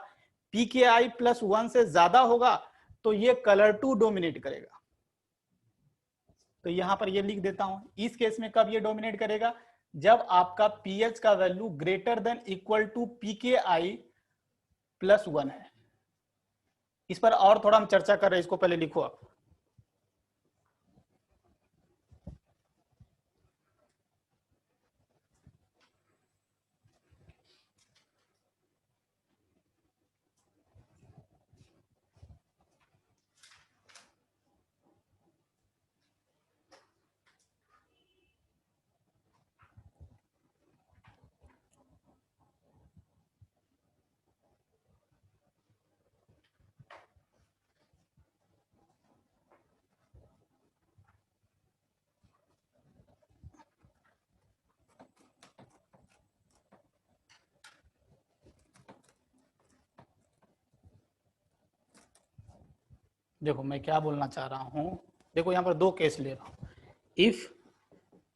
pKi +1 से ज्यादा होगा तो ये कलर 2 डोमिनेट करेगा। तो यहां पर ये लिख देता हूं, इस केस में कब ये डोमिनेट करेगा, जब आपका पीएच का value greater than equal to pKi +1 है। इस पर और थोड़ा हम चर्चा कर रहे हैं, इसको पहले लिखो आप। देखो मैं क्या बोलना चाह रहा हूं, देखो यहां पर दो केस ले रहा हूं। If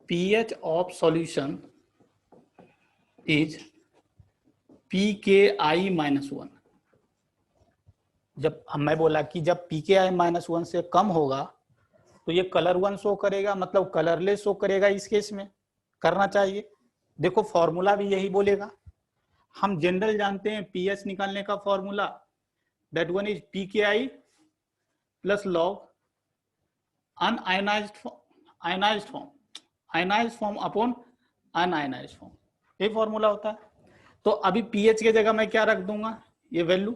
pH of solution is pKi -1, जब मैं बोला कि जब pKi -1 से कम होगा तो ये कलर 1 शो करेगा, मतलब कलरलेस शो करेगा, इस केस में करना चाहिए। देखो फॉर्मूला भी यही बोलेगा, हम जनरल जानते हैं पीएच निकालने का formula, that one is pKi plus log ionised form upon unionised form, ये फॉर्मूला होता है। तो अभी पीएच की जगह मैं क्या रख दूंगा, ये वैल्यू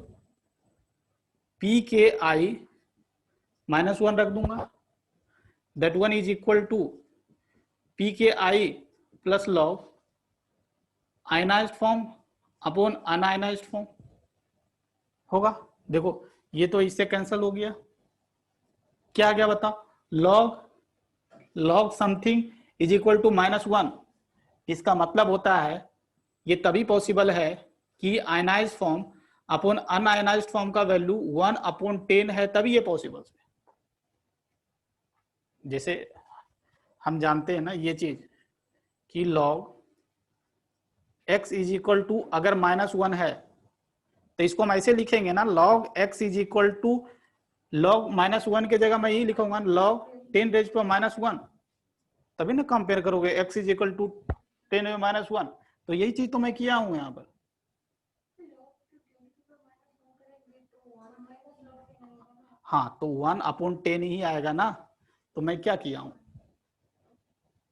pKi -1 रख दूंगा, that one is equal to pKi plus log ionised form upon unionised form होगा। देखो ये तो इससे कैंसिल हो गया, क्या आ गया बताओ, log something is equal to -1। इसका मतलब होता है ये तभी पॉसिबल है कि ionised form upon unionised form का वैल्यू 1/10 है, तभी ये पॉसिबल है। जैसे हम जानते हैं ना ये चीज कि log x is equal to अगर -1 है तो इसको हम ऐसे लिखेंगे ना, log x is equal to log -1 के जगह मैं यही लिखूंगा log 10⁻⁻1, तभी ना कंपेयर करोगे x इज इक्वल टू 10⁻1। तो यही चीज तो मैं किया हूं यहाँ पर। हाँ तो 1/10 ही आएगा ना, तो मैं क्या किया हूं,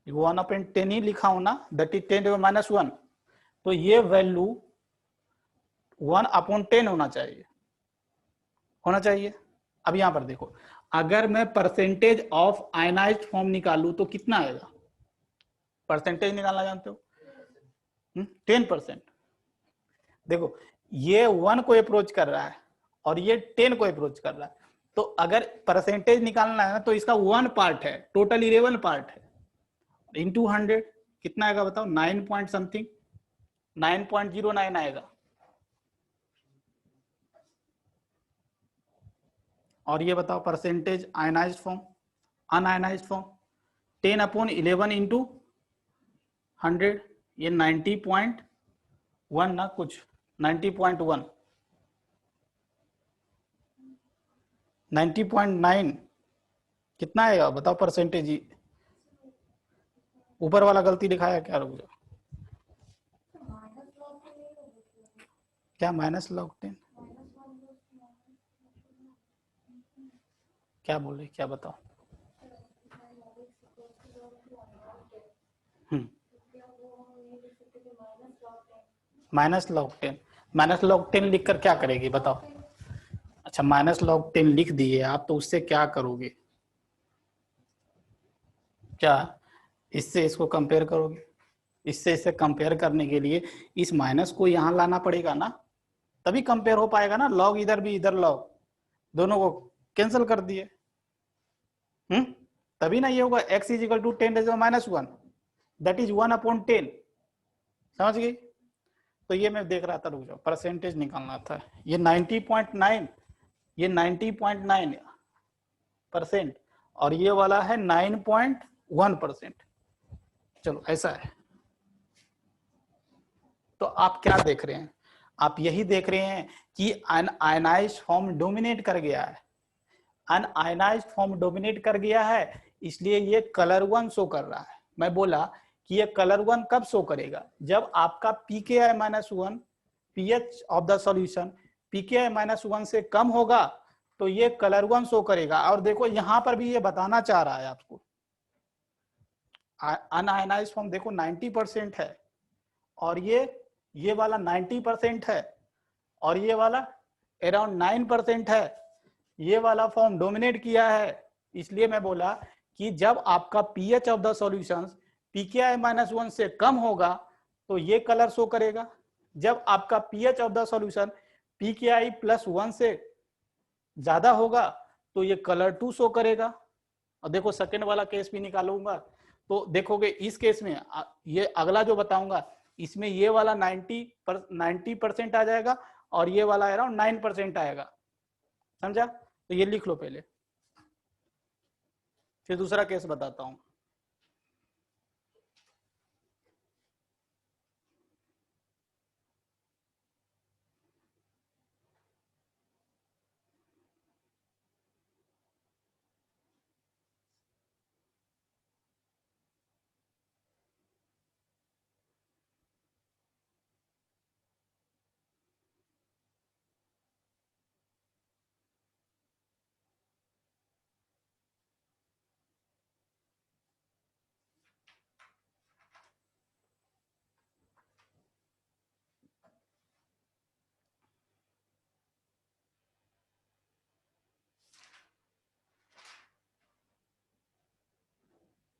1/10 ही लिखा हूं ना, दैट इज 10⁻1। तो ये वैल्यू 1/10 होना चाहिए। अब यहां पर देखो, अगर मैं परसेंटेज ऑफ आयनाइज्ड फॉर्म निकालू तो कितना आएगा, परसेंटेज निकालना जानते हो, 10%। देखो ये 1 को अप्रोच कर रहा है और ये 10 को अप्रोच कर रहा है, तो अगर परसेंटेज निकालना है ना तो इसका 1 पार्ट है, टोटल 11 पार्ट है। इंटू 100 कितना आएगा बताओ, 9 पॉइंट समथिंग, 9.09 आएगा। और ये बताओ percentage ionised form, un-ionised form, 10/11 into 100, ये 90.1 ना कुछ, 90.1, 90.9 कितना आएगा बताओ परसेंटेज। ऊपर वाला गलती दिखाया क्या, रुक जाओ, क्या -log 10, क्या बोल रहे, क्या बताओ। -log 10 लिख कर क्या करेगी बताओ। अच्छा -log 10 लिख दिए आप, तो उससे क्या करोगे, क्या इससे इसको कंपेयर करोगे, इससे इसे कंपेयर करने के लिए इस माइनस को यहाँ लाना पड़ेगा ना, तभी कंपेयर हो पाएगा ना। लॉग इधर भी इधर लॉग, दोनों को कैंसिल कर दिए, तभी ना ये होगा x is equal to 10⁻1, that is 1/10, समझ गई। तो ये मैं देख रहा था, रुक जाओ, परसेंटेज निकालना था, ये 90.9, ये 90.9% और ये वाला है 9.1%। चलो ऐसा है, तो आप क्या देख रहे हैं, आप यही देख रहे हैं कि अनआयनाइज्ड फॉर्म डोमिनेट कर गया है, अनआयनाइज्ड फॉर्म डोमिनेट कर गया है, इसलिए ये कलर 1 शो कर रहा है। मैं बोला कि ये कलर 1 कब शो करेगा, जब आपका pKi-1 pH of the solution pKi-1 से कम होगा, तो ये कलर 1 शो करेगा। और देखो यहां पर भी ये बताना चाह रहा है आपको, अनआयनाइज्ड फॉर्म देखो 90% है, और ये वाला 90% है, और ये वाला अराउंड 9% है, ये वाला फॉर्म डोमिनेट किया है। इसलिए मैं बोला कि जब आपका pH of the solution pKi-1 से कम होगा तो ये कलर शो करेगा, जब आपका pH of the solution pKi+1 से ज्यादा होगा तो ये कलर 2 शो करेगा। और देखो सेकंड वाला केस भी निकालूंगा तो देखोगे इस केस में, ये अगला जो बताऊंगा इसमें ये वाला 90% आ जाएगा और ये वाला अराउंड 9% आएगा, समझा। तो ये लिख लो पहले, फिर दूसरा केस बताता हूं।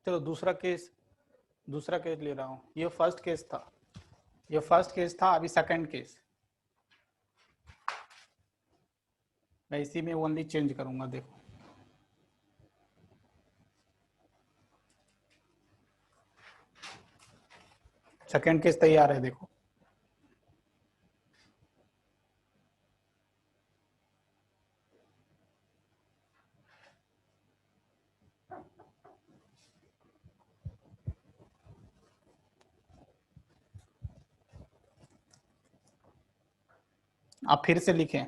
चलो दूसरा केस ले रहा हूं। ये फर्स्ट केस था, अभी सेकंड केस, मैं इसी में ओनली चेंज करूंगा। देखो सेकंड केस तैयार है, देखो आप फिर से लिखें।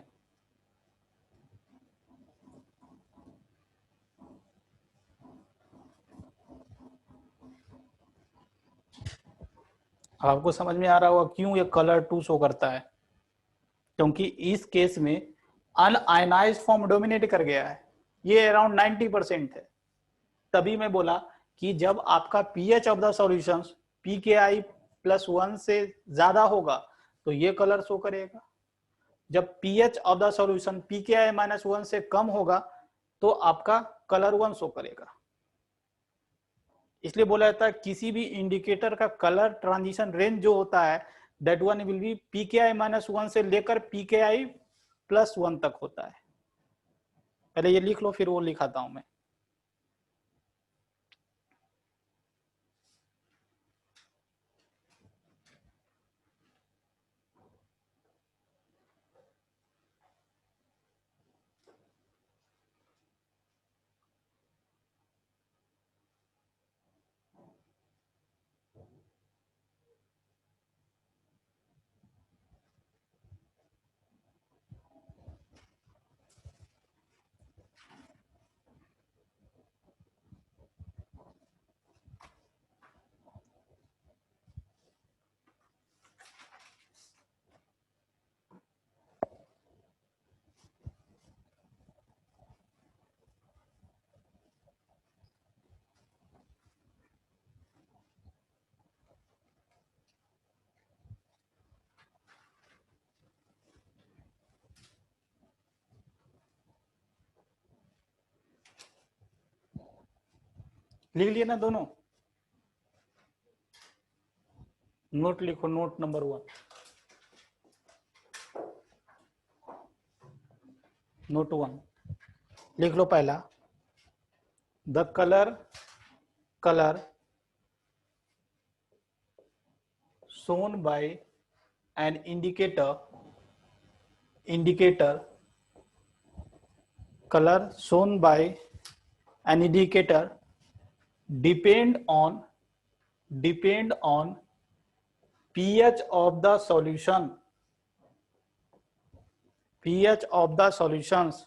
आपको समझ में आ रहा होगा क्यों ये कलर 2 शो करता है, क्योंकि इस केस में अनआयनाइज्ड फॉर्म डोमिनेट कर गया है, ये अराउंड 90% है। तभी मैं बोला कि जब आपका pH of the solution pKi+1 से ज्यादा होगा तो ये कलर शो करेगा, जब pH of the solution pKi-1 से कम होगा तो आपका कलर 1 शो करेगा। इसलिए बोला जाता है किसी भी इंडिकेटर का कलर ट्रांजिशन रेंज जो होता है that one will be pKi-1 से लेकर pKi+1 तक होता है। पहले ये लिख लो फिर वो लिखाता हूं मैं। लिख लिए ना दोनों? नोट लिखो, नोट नंबर 1, नोट 1 लिख लो। पहला, the colour shown by an indicator color shown by an indicator depend on pH of the solution, pH of the solutions.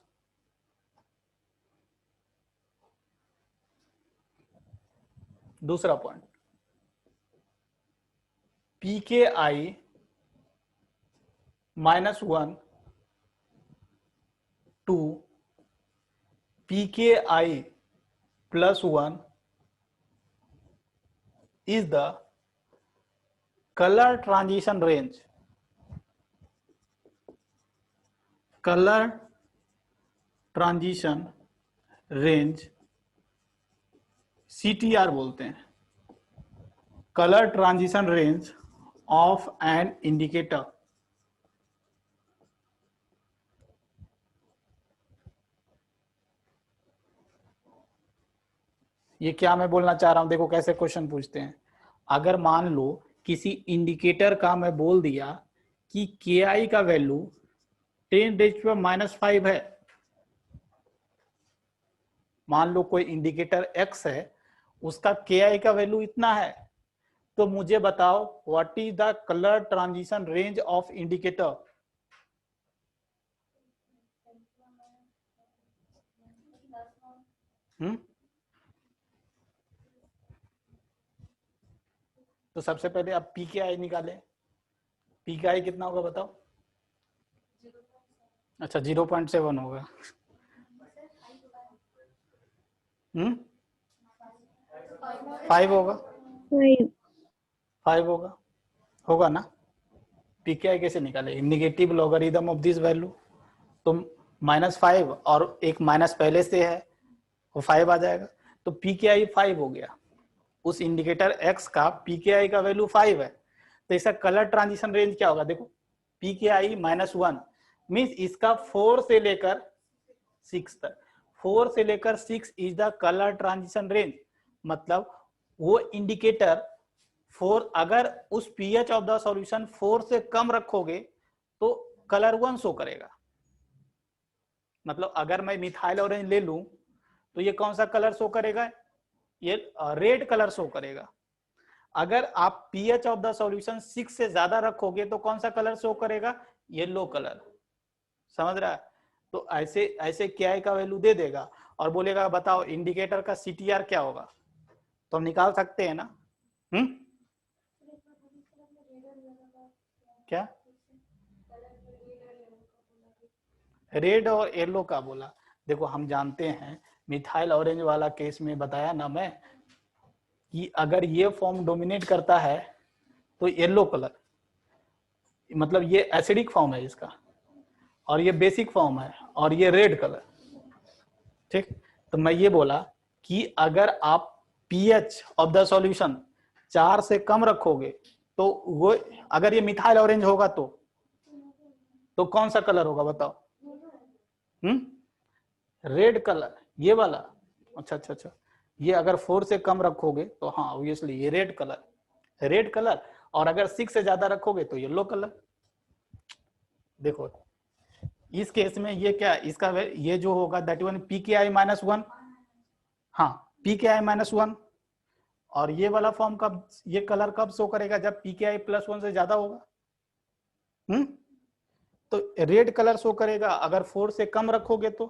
दूसरा point, pKi -1 to pKi +1 is the color transition range, color transition range CTR बोलते हैं, colour transition range of an indicator. ये क्या मैं बोलना चाह रहा हूं, देखो कैसे क्वेश्चन पूछते हैं। अगर मान लो किसी इंडिकेटर का मैं बोल दिया कि KI का वैल्यू 10⁻⁻5 है, मान लो कोई इंडिकेटर X है, उसका KI का वैल्यू इतना है, तो मुझे बताओ what is the colour transition range of indicator. तो सबसे पहले आप PKI निकालें। PKI कितना होगा बताओ? अच्छा 0.7 होगा। 5 होगा, 5 होगा ना। PKI कैसे निकाले? Negative logarithm of this value, तो -5 और एक माइनस पहले से है, वो 5 आ जाएगा, तो PKI 5 हो गया। उस इंडिकेटर X का PKI का वैल्यू 5 है, तो इसका कलर ट्रांजिशन रेंज क्या होगा? देखो PKI -1 मीन्स इसका 4 से लेकर 6 तक, 4 से लेकर 6 is the colour transition range. मतलब वो इंडिकेटर 4, अगर उस pH ऑफ द सॉल्यूशन 4 से कम रखोगे तो कलर 1 शो करेगा। मतलब अगर मैं मिथाइल ऑरेंज ले लूं तो ये कौन सा कलर शो करेगा? ये रेड कलर शो करेगा। अगर आप pH ऑफ द सॉल्यूशन 6 से ज्यादा रखोगे तो कौन सा कलर शो करेगा? Yellow colour. समझ रहा है? तो ऐसे ऐसे KI का वैल्यू दे देगा और बोलेगा बताओ इंडिकेटर का CTR क्या होगा, तो हम निकाल सकते हैं ना। क्या रेड और येलो का बोला? देखो हम जानते हैं मिथाइल ऑरेंज वाला केस में बताया ना मैं कि अगर ये फॉर्म डोमिनेट करता है तो येलो कलर, मतलब ये एसिडिक फॉर्म है इसका, और ये बेसिक फॉर्म है, और ये रेड कलर। ठीक, तो मैं ये बोला कि अगर आप pH ऑफ द सॉल्यूशन 4 से कम रखोगे तो वो, अगर ये मिथाइल ऑरेंज होगा तो कौन सा कलर होगा बताओ? रेड कलर, ये वाला। अच्छा अच्छा अच्छा, ये अगर 4 से कम रखोगे तो हाँ ऑब्वियसली ये रेड कलर, और अगर 6 से ज्यादा रखोगे तो येलो कलर। देखो इस केस में ये क्या, इसका ये जो होगा दैट वन PKI -1, हाँ PKI -1, और ये वाला फॉर्म कब, ये कलर कब शो करेगा? जब PKI +1 से ज्यादा होगा। तो रेड कलर शो करेगा। अगर 4 से कम रखोगे तो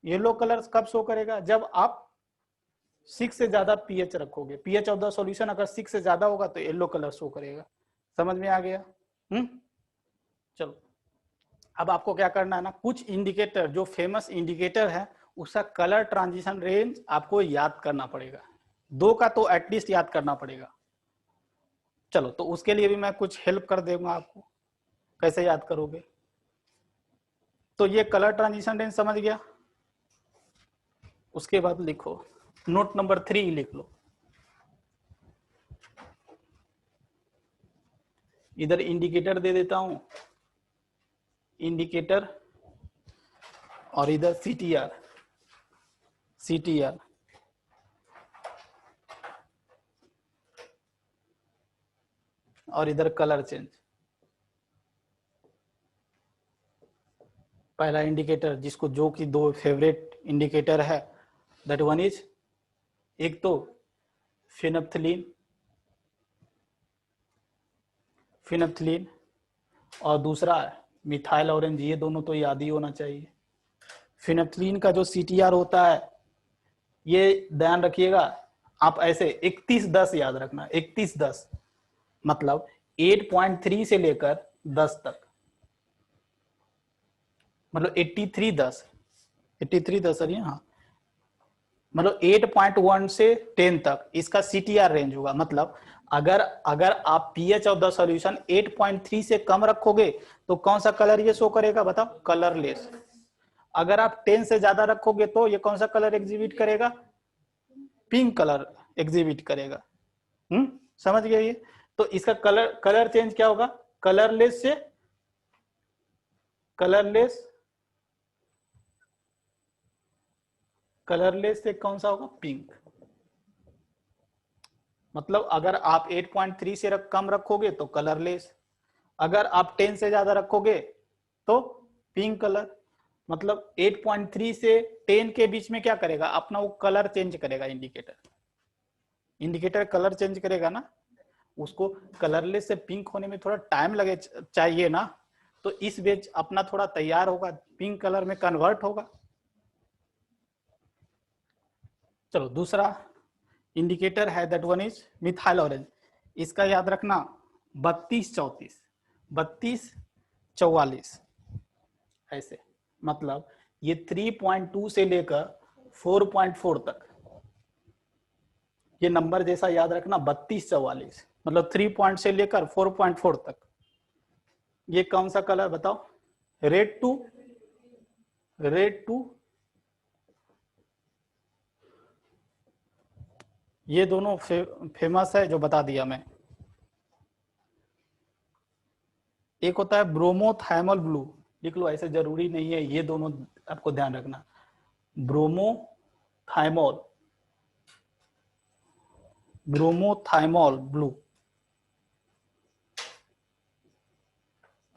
येलो कलर कब शो करेगा? जब आप 6 से ज्यादा pH रखोगे। pH ऑफ द सॉल्यूशन अगर 6 से ज्यादा होगा तो येलो कलर शो करेगा। समझ में आ गया? चलो अब आपको क्या करना है ना, कुछ इंडिकेटर जो फेमस इंडिकेटर है उसका कलर ट्रांजिशन रेंज आपको याद करना पड़ेगा। 2 का तो एटलीस्ट याद करना पड़ेगा। चलो तो उसके लिए भी मैं कुछ हेल्प कर दूंगा आपको, कैसे याद करोगे। तो ये कलर ट्रांजिशन रेंज समझ गया। उसके बाद लिखो नोट नंबर 3 लिख लो, इधर इंडिकेटर दे देता हूं, इंडिकेटर, और इधर सीटीआर, सीटीआर, और इधर कलर चेंज। पहला इंडिकेटर जिसको, जो कि दो फेवरेट इंडिकेटर है, दैट वन इज, एक तो फिनप्थलीन, फिनप्थलीन, और दूसरा मिथाइल ऑरेंज। ये दोनों तो याद ही होना चाहिए। फिनप्थलीन का जो सीटीआर होता है, ये ध्यान रखिएगा आप, ऐसे 3110 याद रखना, 3110 मतलब 8.3 से लेकर 10 तक, मतलब 8310, 8310 सर, हाँ, मतलब 8.1 से 10 तक इसका सीटीआर रेंज होगा। मतलब अगर आप पीएच ऑफ द सॉल्यूशन 8.3 से कम रखोगे तो कौन सा कलर ये शो करेगा, बताओ, कलरलेस। अगर आप 10 से ज्यादा रखोगे तो ये कौन सा कलर एग्जिबिट करेगा, पिंक कलर एग्जिबिट करेगा। समझ गए ये? तो इसका कलर चेंज क्या होगा, कलरलेस से कलरलेस, कलरलेस से कौन सा होगा, पिंक। मतलब अगर आप 8.3 से कम रखोगे तो कलरलेस, अगर आप 10 से ज्यादा रखोगे तो पिंक कलर। मतलब 8.3 से 10 के बीच में क्या करेगा, अपना वो कलर चेंज करेगा इंडिकेटर, इंडिकेटर कलर चेंज करेगा ना, उसको कलरलेस से पिंक होने में थोड़ा टाइम लगे चाहिए ना, तो इस बेच अपना थोड़ा तैयार होगा, पिंक कलर में कन्वर्ट होगा। चलो दूसरा इंडिकेटर है, that one is methyl orange. इसका याद रखना 3234, 3244 ऐसे, मतलब ये 3.2 से लेकर 4.4 तक, ये नंबर जैसा याद रखना 3244, मतलब 3 पॉइंट से लेकर 4.4 तक। ये कौन सा कलर बताओ, रेड टू, रेड टू, ये दोनों फेमस है जो बता दिया मैं। एक होता है ब्रोमोथाइमल ब्लू, लिख लो, ऐसे जरूरी नहीं है, ये दोनों आपको ध्यान रखना, ब्रोमोथाइमल, ब्रोमोथाइमल ब्लू।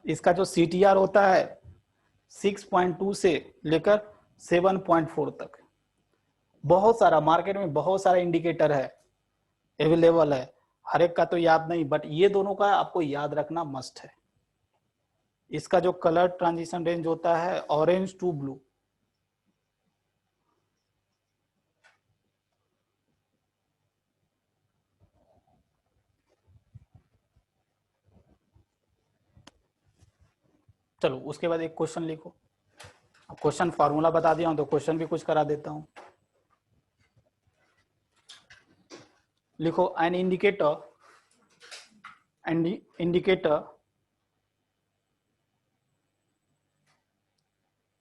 इसका जो सीटीआर होता है 6.2 से लेकर 7.4 तक। बहुत सारा मार्केट में बहुत सारा इंडिकेटर है, अवेलेबल है, हर एक का तो याद नहीं, बट ये दोनों का आपको याद रखना मस्ट है। इसका जो कलर ट्रांजिशन रेंज होता है ऑरेंज टू ब्लू। चलो उसके बाद एक क्वेश्चन लिखो, क्वेश्चन फार्मूला बता दिया हूं तो क्वेश्चन भी कुछ करा देता हूं। लिखो, an indicator, indicator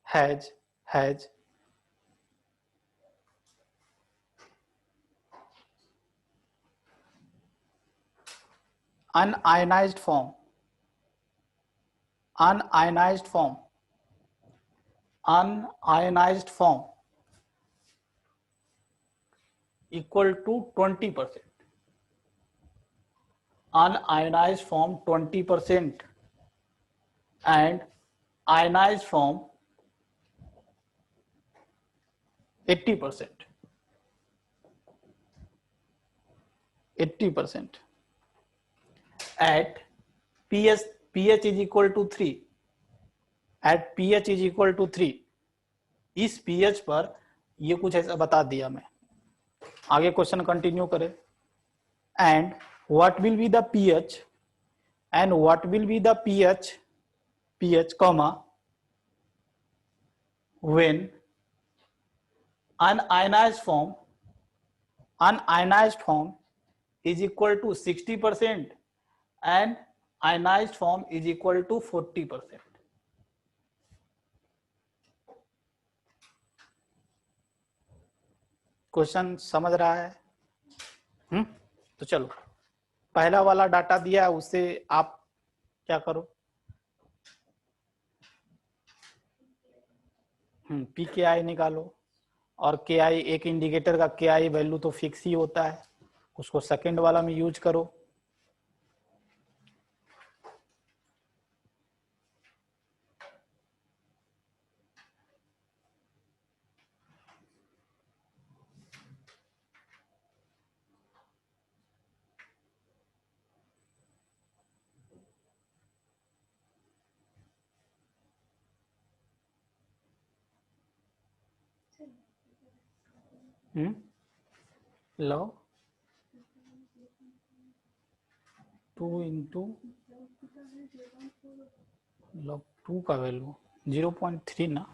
has unionized form, unionized form, unionized form equal to 20%, unionized form 20% and ionized form 80%, 80% at pH is equal to 3, at pH is equal to 3। इस pH पर ये कुछ ऐसा बता दिया मैं, आगे क्वेश्चन कंटिन्यू करें। And what will be the pH, and what will be the pH comma when unionized form is equal to 60% and ionized form is equal to 40%। Question समझ रहा है? तो चलो, पहला वाला डाटा दिया है, उससे आप क्या करो, पी के आई निकालो। और के आई, एक इंडिकेटर का के आई वैल्यू तो फिक्स ही होता है, उसको सेकंड वाला में यूज करो। लो 2 इंटू लॉग 2 का वैल्यू 0.3 ना।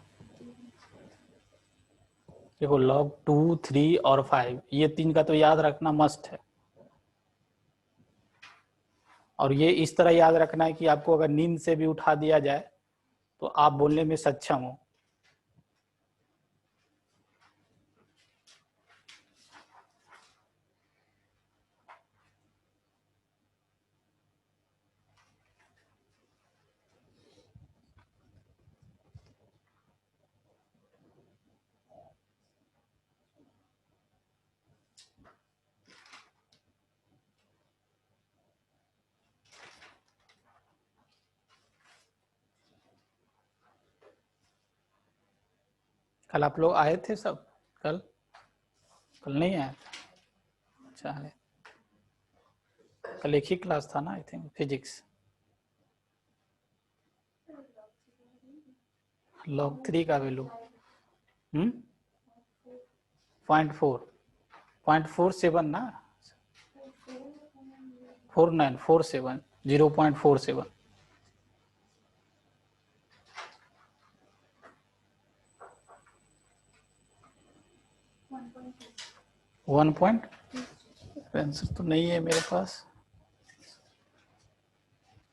देखो लॉग 2, 3 और 5, ये 3 का तो याद रखना मस्ट है। और ये इस तरह याद रखना है कि आपको अगर नींद से भी उठा दिया जाए तो आप बोलने में सक्षम हो। कल आप लोग आए थे सब? कल कल नहीं आए? अच्छा है, कल एक ही क्लास था ना आई थिंक, फिजिक्स। लॉग 3 का वैल्यू 0.47 ना, 4947, 0.47। 1 पॉइंट, आंसर तो नहीं है मेरे पास,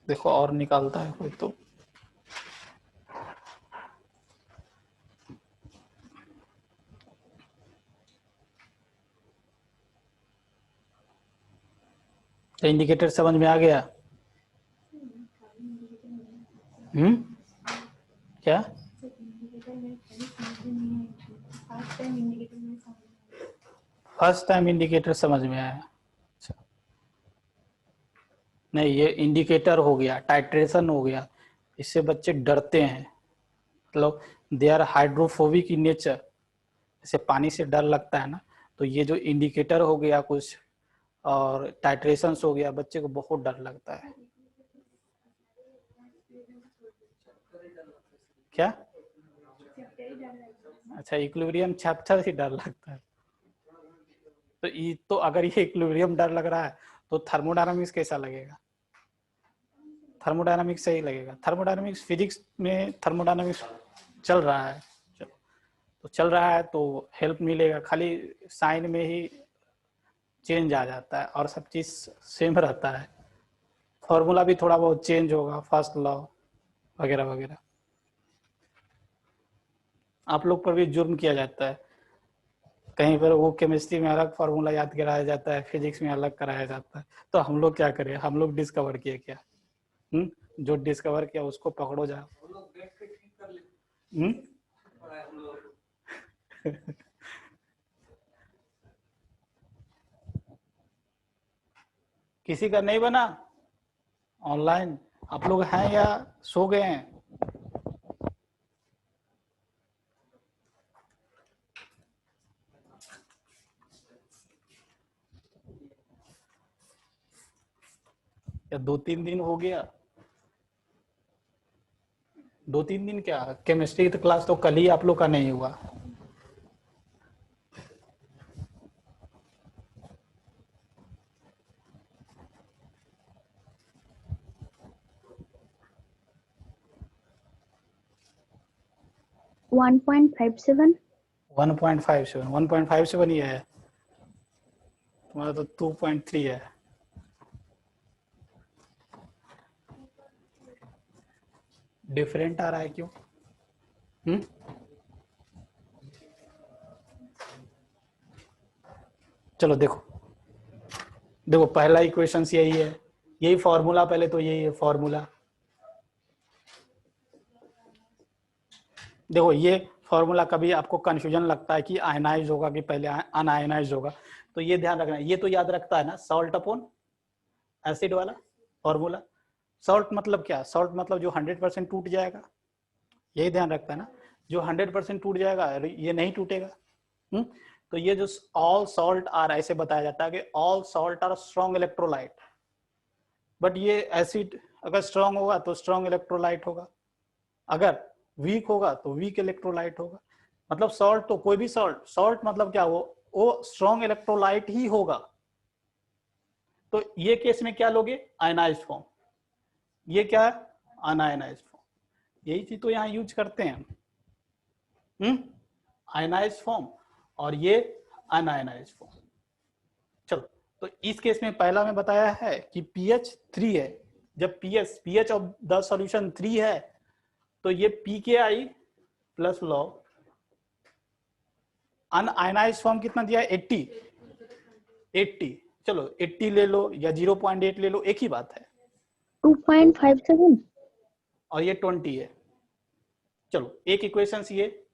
देखो और निकालता है कोई तो। इंडिकेटर समझ में आ गया? क्या? फर्स्ट टाइम इंडिकेटर समझ में आया? अच्छा, नहीं ये इंडिकेटर हो गया, टाइट्रेशन हो गया, इससे बच्चे डरते हैं, मतलब they are hydrophobic in nature, जैसे पानी से डर लगता है ना, तो ये जो इंडिकेटर हो गया कुछ और टाइट्रेशन हो गया, बच्चे को बहुत डर लगता है। क्या? अच्छा, इक्विलिब्रियम चैप्टर ही डर लगता है, तो अगर ये इक्विलिब्रियम डर लग रहा है तो थर्मोडायनामिक्स कैसा लगेगा? थर्मोडायनामिक्स सही लगेगा। थर्मोडायनामिक्स, फिजिक्स में थर्मोडायनामिक्स चल रहा है, तो चल रहा है तो हेल्प मिलेगा, खाली साइन में ही चेंज आ जाता है और सब चीज सेम रहता है, फॉर्मूला भी थोड़ा बहुत चेंज होगा, फर्स्ट लॉ वगैरह वगैरह। आप लोग पर भी जुर्म किया जाता है, कहीं पर वो केमिस्ट्री में अलग फार्मूला याद कराया जाता है, फिजिक्स में अलग कराया जाता है, तो हम लोग क्या करें, हम लोग डिस्कवर किए क्या? जो डिस्कवर किया उसको पकड़ो जाओ। किसी का नहीं बना ऑनलाइन? आप लोग हैं या सो गए हैं? या 2-3 दिन हो गया? 2-3 दिन क्या, केमिस्ट्री की क्लास तो कल ही आप लोग का नहीं हुआ। वन पॉइंट फाइव सेवन 1.57 ही है, तुम्हारा तो 2.3 है। डिफरेंट आ रहा है क्यों? चलो देखो, देखो पहला इक्वेशन यही है, यही फॉर्मूला, पहले तो यही है फॉर्मूला। देखो ये फॉर्मूला, कभी आपको कंफ्यूजन लगता है कि आयनाइज होगा कि पहले अनआयनाइज होगा, तो ये ध्यान रखना, ये तो याद रखता है ना, सॉल्ट अपॉन एसिड वाला फॉर्मूला। सॉल्ट मतलब क्या, सॉल्ट मतलब जो 100% टूट जाएगा, यही ध्यान रखता है ना, जो 100% टूट जाएगा, ये नहीं टूटेगा। तो ये जो ऑल सॉल्ट आर, ऐसे बताया जाता है कि all salt are strong electrolyte, but ये एसिड अगर स्ट्रॉन्ग होगा तो स्ट्रॉन्ग इलेक्ट्रोलाइट होगा, अगर वीक होगा तो वीक इलेक्ट्रोलाइट होगा। मतलब सॉल्ट तो कोई भी सॉल्ट, सॉल्ट मतलब क्या, वो स्ट्रॉन्ग इलेक्ट्रोलाइट ही होगा। तो ये केस में क्या लोगे, आयनाइज्ड फॉर्म, ये क्या है, अनआयनाइज्ड फॉर्म। यही चीज तो यहाँ यूज करते हैं, आयनाइज्ड फॉर्म और ये अनआयनाइज्ड फॉर्म। चलो, तो इस केस में पहला में बताया है कि pH 3 है, जब pH ऑफ द सॉल्यूशन 3 है तो ये pKi plus log, un-ionised form कितना दिया है, 80। चलो 80 ले लो या 0.8 ले लो, एक ही बात है। 2.57 और ये 20 है। चलो एक इक्वेशन ये,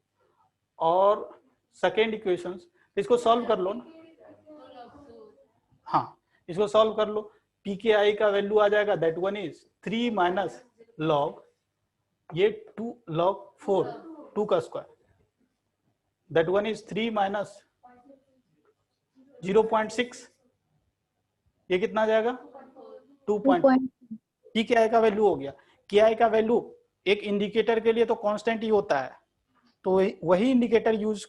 और सेकेंड इक्वेशन, इसको सॉल्व कर लो ना। हाँ, इसको सॉल्व कर लो, pKi का वैल्यू आ जाएगा, that one is 3 minus log, ये 2 लॉग 4, 2 का square, that one is 3 minus 0.6, ये कितना आ जाएगा, 2. pKi का वैल्यू हो गया। ki का वैल्यू एक इंडिकेटर के लिए तो कांस्टेंट ही होता है, तो वही इंडिकेटर यूज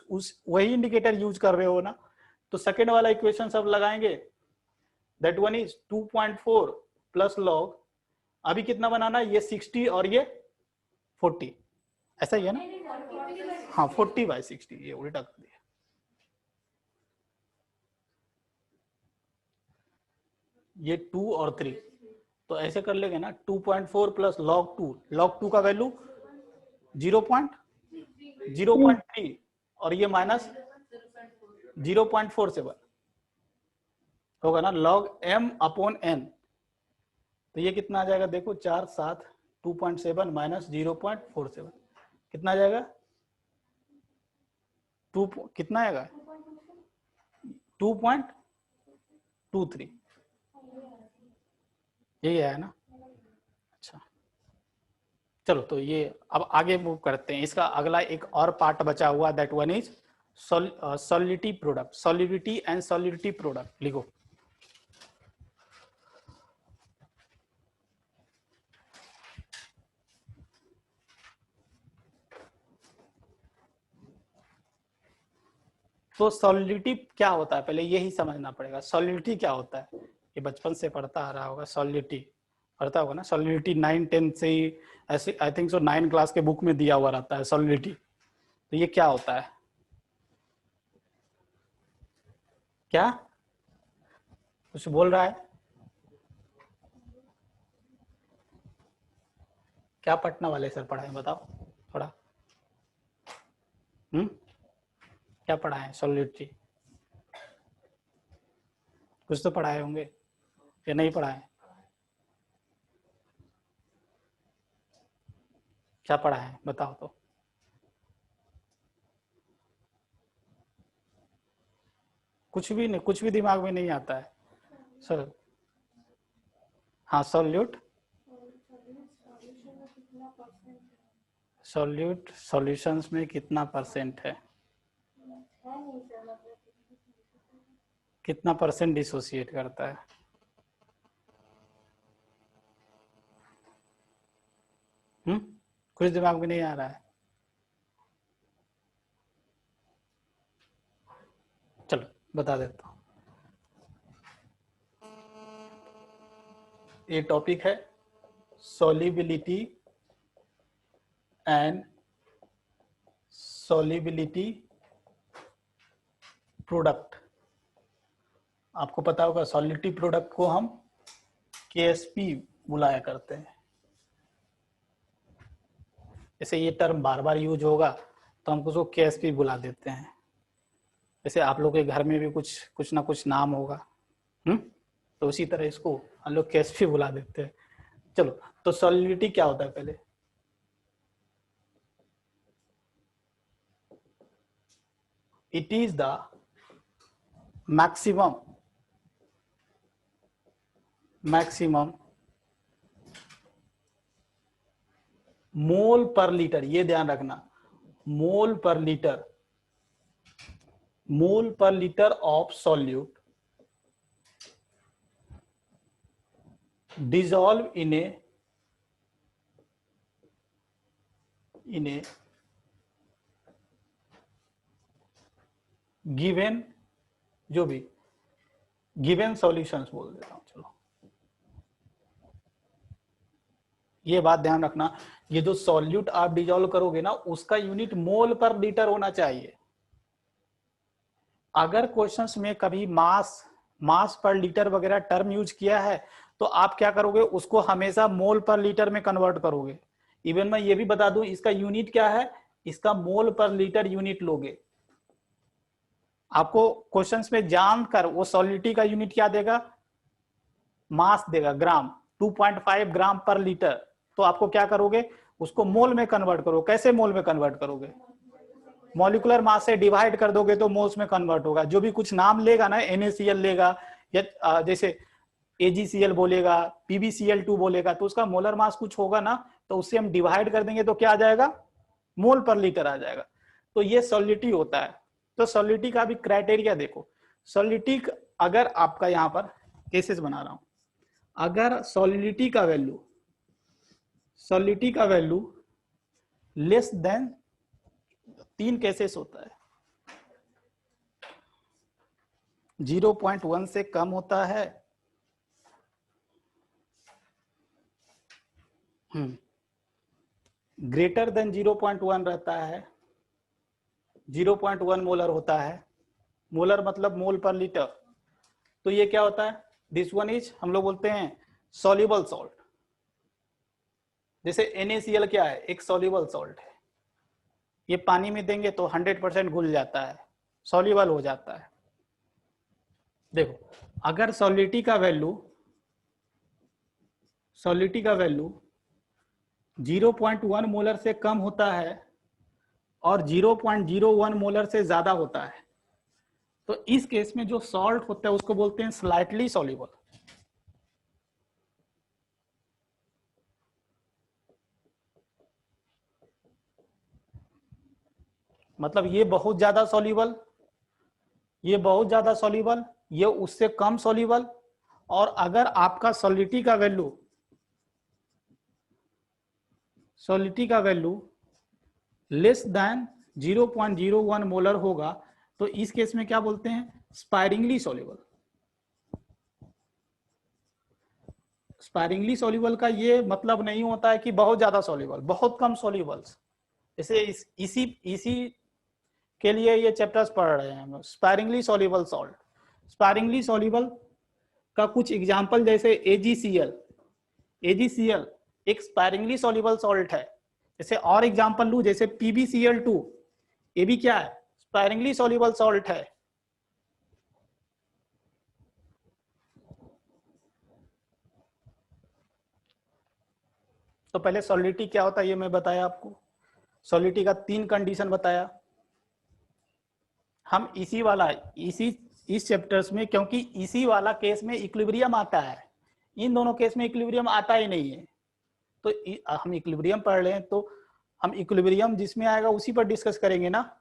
कर रहे हो ना, तो सेकेंड वाला इक्वेशन सब लगाएंगे, that one is 2.4 plus log, अभी कितना बनाना है, ये 60 और ये 40, ऐसा ही है ना, हाँ 40/60, ये उल्टा कर दिया। ये 2 और 3, तो ऐसे कर लेंगे ना, 2.4 प्लस लॉग 2 का वैल्यू 0.3 और ये माइनस 0.47 होगा ना, लॉग m अपॉन n, तो ये कितना आ जाएगा, देखो 4 7, 2.7 माइनस 0.47 कितना आ जाएगा, 2 कितना आएगा, 2.23, यही है ना। अच्छा चलो, तो ये अब आगे मूव करते हैं, इसका अगला एक और पार्ट बचा हुआ, that one is solidity product, solidity and solidity product लिखो। तो सॉलिडिटी क्या होता है, पहले यही समझना पड़ेगा, सॉलिडिटी क्या होता है, ये बचपन से पढ़ता आ रहा होगा, सॉलिडिटी पढ़ता होगा ना, सॉलिडिटी 9 10 से ही, ऐसे आई थिंक सो 9 क्लास के बुक में दिया हुआ रहता है सॉलिडिटी। तो ये क्या होता है, क्या कुछ बोल रहा है, क्या पटना वाले सर पढ़ाए बताओ थोड़ा, क्या पढ़ाए सॉलिडिटी, कुछ तो पढ़ाए होंगे या नहीं पढ़ाए, क्या पढ़ा है बताओ तो, कुछ भी नहीं, कुछ भी दिमाग में नहीं आता है सर। हाँ सॉल्यूट, सॉल्यूट सॉल्यूशंस में कितना परसेंट है, कितना परसेंट डिसोसिएट करता है, कुछ दिमाग में नहीं आ रहा है, चलो बता देता हूँ। ये टॉपिक है सॉल्युबिलिटी एंड सॉल्युबिलिटी प्रोडक्ट। आपको पता होगा सॉल्युबिलिटी प्रोडक्ट को हम केएसपी बुलाया करते हैं, जैसे ये टर्म बार बार यूज होगा तो हम उसको केएसपी बुला देते हैं। जैसे आप लोग के घर में भी कुछ कुछ ना कुछ नाम होगा, तो उसी तरह इसको हम लोग कैसे भी बुला देते हैं। चलो, तो सॉलिडिटी क्या होता है पहले? इट इज द मैक्सिमम मोल पर लीटर, ये ध्यान रखना, मोल पर litre of solute dissolve in a given, जो भी गिवन सॉल्यूशंस बोल देता हूं। चलो, ये बात ध्यान रखना, ये जो सॉल्यूट आप डिजोल्व करोगे ना, उसका यूनिट मोल पर लीटर होना चाहिए। अगर क्वेश्चंस में कभी मास पर लीटर वगैरह टर्म यूज किया है, तो आप क्या करोगे, उसको हमेशा मोल पर लीटर में कन्वर्ट करोगे। इवन मैं ये भी बता दूं, इसका यूनिट क्या है, इसका मोल पर लीटर यूनिट लोगे। आपको क्वेश्चंस में जानकर वो सॉलिडिटी का यूनिट क्या देगा, मास देगा, ग्राम, 2.5 ग्राम पर लीटर। तो आपको क्या करोगे, उसको मोल में कन्वर्ट करो। कैसे मोल में कन्वर्ट करोगे, मॉलिक्यूलर मास से डिवाइड कर दोगे तो मोल्स में कन्वर्ट होगा। जो भी कुछ नाम लेगा ना, NaCl लेगा, या जैसे AgCl बोलेगा, PbCl2 बोलेगा, तो उसका मोलर मास कुछ होगा ना, तो उससे हम डिवाइड कर देंगे तो क्या आ जाएगा, मोल पर लीटर आ जाएगा। तो ये सॉलिडिटी होता है। तो सॉलिडिटी का भी क्राइटेरिया देखो। सॉलिडिटी, अगर आपका यहाँ पर केसेस बना रहा हूं, अगर सॉलिडिटी का वैल्यू लेस देन, 3 केसेस होता है, 0.1 से कम होता है, ग्रेटर देन 0.1 रहता है, 0.1 मोलर होता है। मोलर मतलब मोल पर लीटर। तो ये क्या होता है, दिस वन इज, हम लोग बोलते हैं सॉल्युबल सॉल्ट। जैसे NaCl क्या है, एक सॉल्युबल सॉल्ट है। ये पानी में देंगे तो 100% घुल जाता है, सॉल्युबल हो जाता है। देखो, अगर सॉलिडिटी का वैल्यू 0.1 मोलर से कम होता है और 0.01 मोलर से ज्यादा होता है, तो इस केस में जो सॉल्ट होता है उसको बोलते हैं स्लाइटली सॉल्युबल। मतलब ये बहुत ज्यादा सॉल्युबल, ये बहुत ज्यादा सॉल्युबल, ये उससे कम सॉल्युबल। और अगर आपका सॉलिडिटी का वैल्यू लेस देन 0.01 मोलर होगा, तो इस केस में क्या बोलते हैं, स्पायरिंगली सॉल्युबल। स्पायरिंगली सॉल्युबल का ये मतलब नहीं होता है कि बहुत ज्यादा सॉल्युबल, बहुत कम सॉल्युबल्स। जैसे इसी के लिए ये चैप्टर्स पढ़ रहे हैं हम, स्पायरिंगली सॉल्युबल सॉल्ट। स्पायरिंगली सॉल्युबल का कुछ एग्जांपल, जैसे AgCl एक स्पायरिंगली सॉल्युबल सॉल्ट है। जैसे और एग्जांपल लूं, जैसे PbCl2, ये भी क्या है, स्पायरिंगली सॉल्युबल सॉल्ट है। तो पहले सॉलिडिटी क्या होता है ये मैं बताया आपको। सॉलिडिटी का 3 कंडीशन बताया। हम इस चैप्टर्स में, क्योंकि इसी वाला केस में इक्विलिब्रियम आता है, इन दोनों केस में इक्विलिब्रियम आता ही नहीं है। तो हम इक्विलिब्रियम पढ़ रहे हैं, तो हम इक्विलिब्रियम जिसमें आएगा उसी पर डिस्कस करेंगे ना।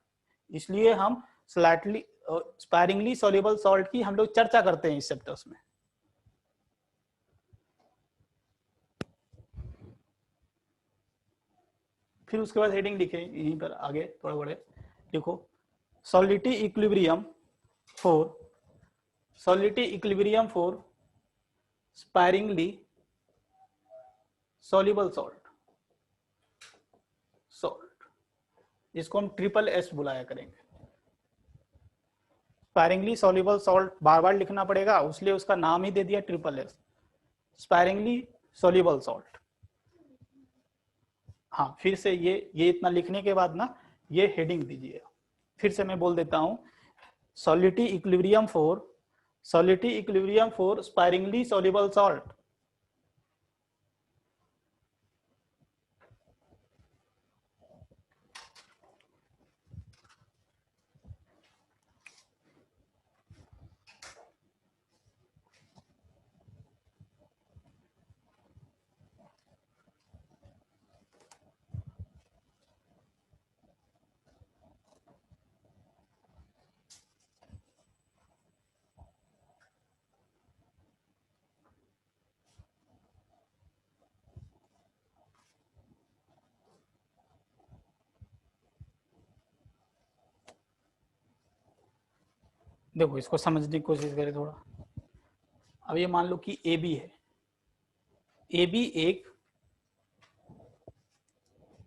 इसलिए हम स्लाइटली स्पायरिंगली सॉल्युबल सॉल्ट की हम लोग चर्चा करते हैं इस चैप्टर्स में। फिर उसके बाद हेडिंग लिखे यहीं पर आगे थोड़े बड़े, देखो, solubility equilibrium for sparingly soluble salt, इसको हम SSS बुलाया करेंगे। स्पायरिंगली सॉल्युबल सॉल्ट बार बार लिखना पड़ेगा, इसलिए उसका नाम ही दे दिया SSS, स्पायरिंगली सॉल्युबल सॉल्ट। हाँ, फिर से ये इतना लिखने के बाद ना ये हेडिंग दीजिए। फिर से मैं बोल देता हूं, solidity equilibrium for sparingly soluble salt. देखो इसको समझने की कोशिश करें थोड़ा। अब ये मान लो कि AB है, AB एक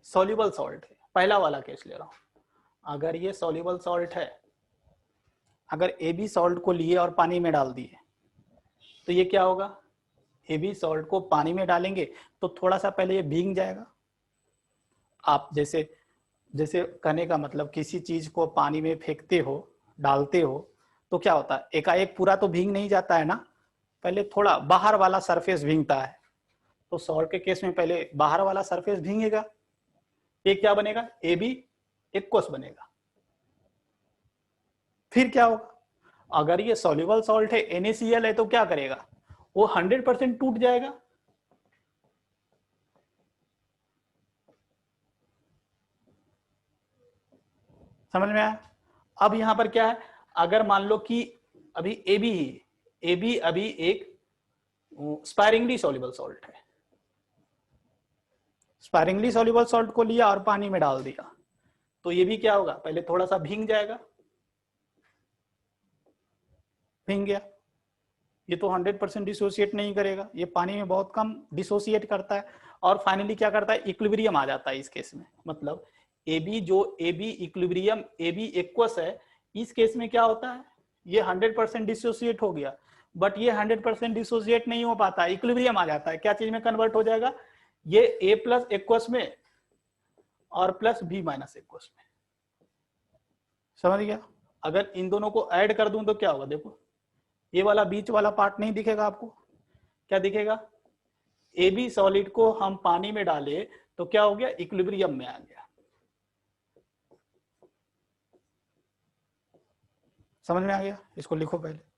सॉल्युबल सॉल्ट है, पहला वाला केस ले रहा हूं। अगर ये सॉल्युबल सॉल्ट है, अगर AB सॉल्ट को लिए और पानी में डाल दिए तो ये क्या होगा, AB सॉल्ट को पानी में डालेंगे तो थोड़ा सा पहले ये भीग जाएगा। आप जैसे कहने का मतलब किसी चीज को पानी में फेंकते हो, डालते हो, तो क्या होता है, एकाएक पूरा तो भीग नहीं जाता है ना, पहले थोड़ा बाहर वाला सरफेस भीगता है। तो सॉल्ट के केस में पहले बाहर वाला सरफेस भीगेगा, ये क्या बनेगा, AB एक्वस बनेगा। फिर क्या होगा, अगर ये सॉल्युबल सॉल्ट है, NaCl है, तो क्या करेगा, वो 100% टूट जाएगा। समझ में आया। अब यहां पर क्या है, अगर मान लो कि अभी AB अभी एक स्पायरिंगली सॉल्युबल सॉल्ट है, स्पायरिंगली सॉल्युबल सॉल्ट को लिया और पानी में डाल दिया, तो ये भी क्या होगा, पहले थोड़ा सा भीग जाएगा, भीग गया। ये तो 100% डिसोसिएट नहीं करेगा, ये पानी में बहुत कम डिसोसिएट करता है, और फाइनली क्या करता है, इक्विलिब्रियम आ जाता है इस केस में। मतलब AB इक्विलिब्रियम, AB एक्वस है, इस केस में क्या होता है, ये 100% डिसोसिएट हो गया, बट ये 100% डिसोसिएट नहीं हो पाता, इक्विलिब्रियम आ जाता है। क्या चीज में कन्वर्ट हो जाएगा, ये A प्लस एक्वस में और प्लस B माइनस एक्वस में। समझ गया। अगर इन दोनों को ऐड कर दूं तो क्या होगा, देखो ये वाला बीच वाला पार्ट नहीं दिखेगा आपको, क्या दिखेगा, AB सॉलिड को हम पानी में डाले तो क्या हो गया, इक्विलिब्रियम में आ गया। समझ में आ गया, इसको लिखो पहले।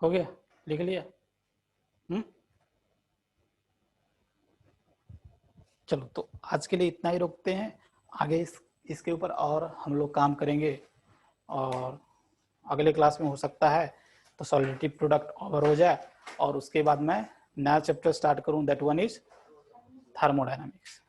हो गया, लिख लिया। चलो तो आज के लिए इतना ही रोकते हैं, आगे इसके ऊपर और हम लोग काम करेंगे, और अगले क्लास में हो सकता है तो सॉलिडिटी प्रोडक्ट ओवर हो जाए, और उसके बाद मैं नया चैप्टर स्टार्ट करूं, दैट वन इज थर्मोडायनामिक्स।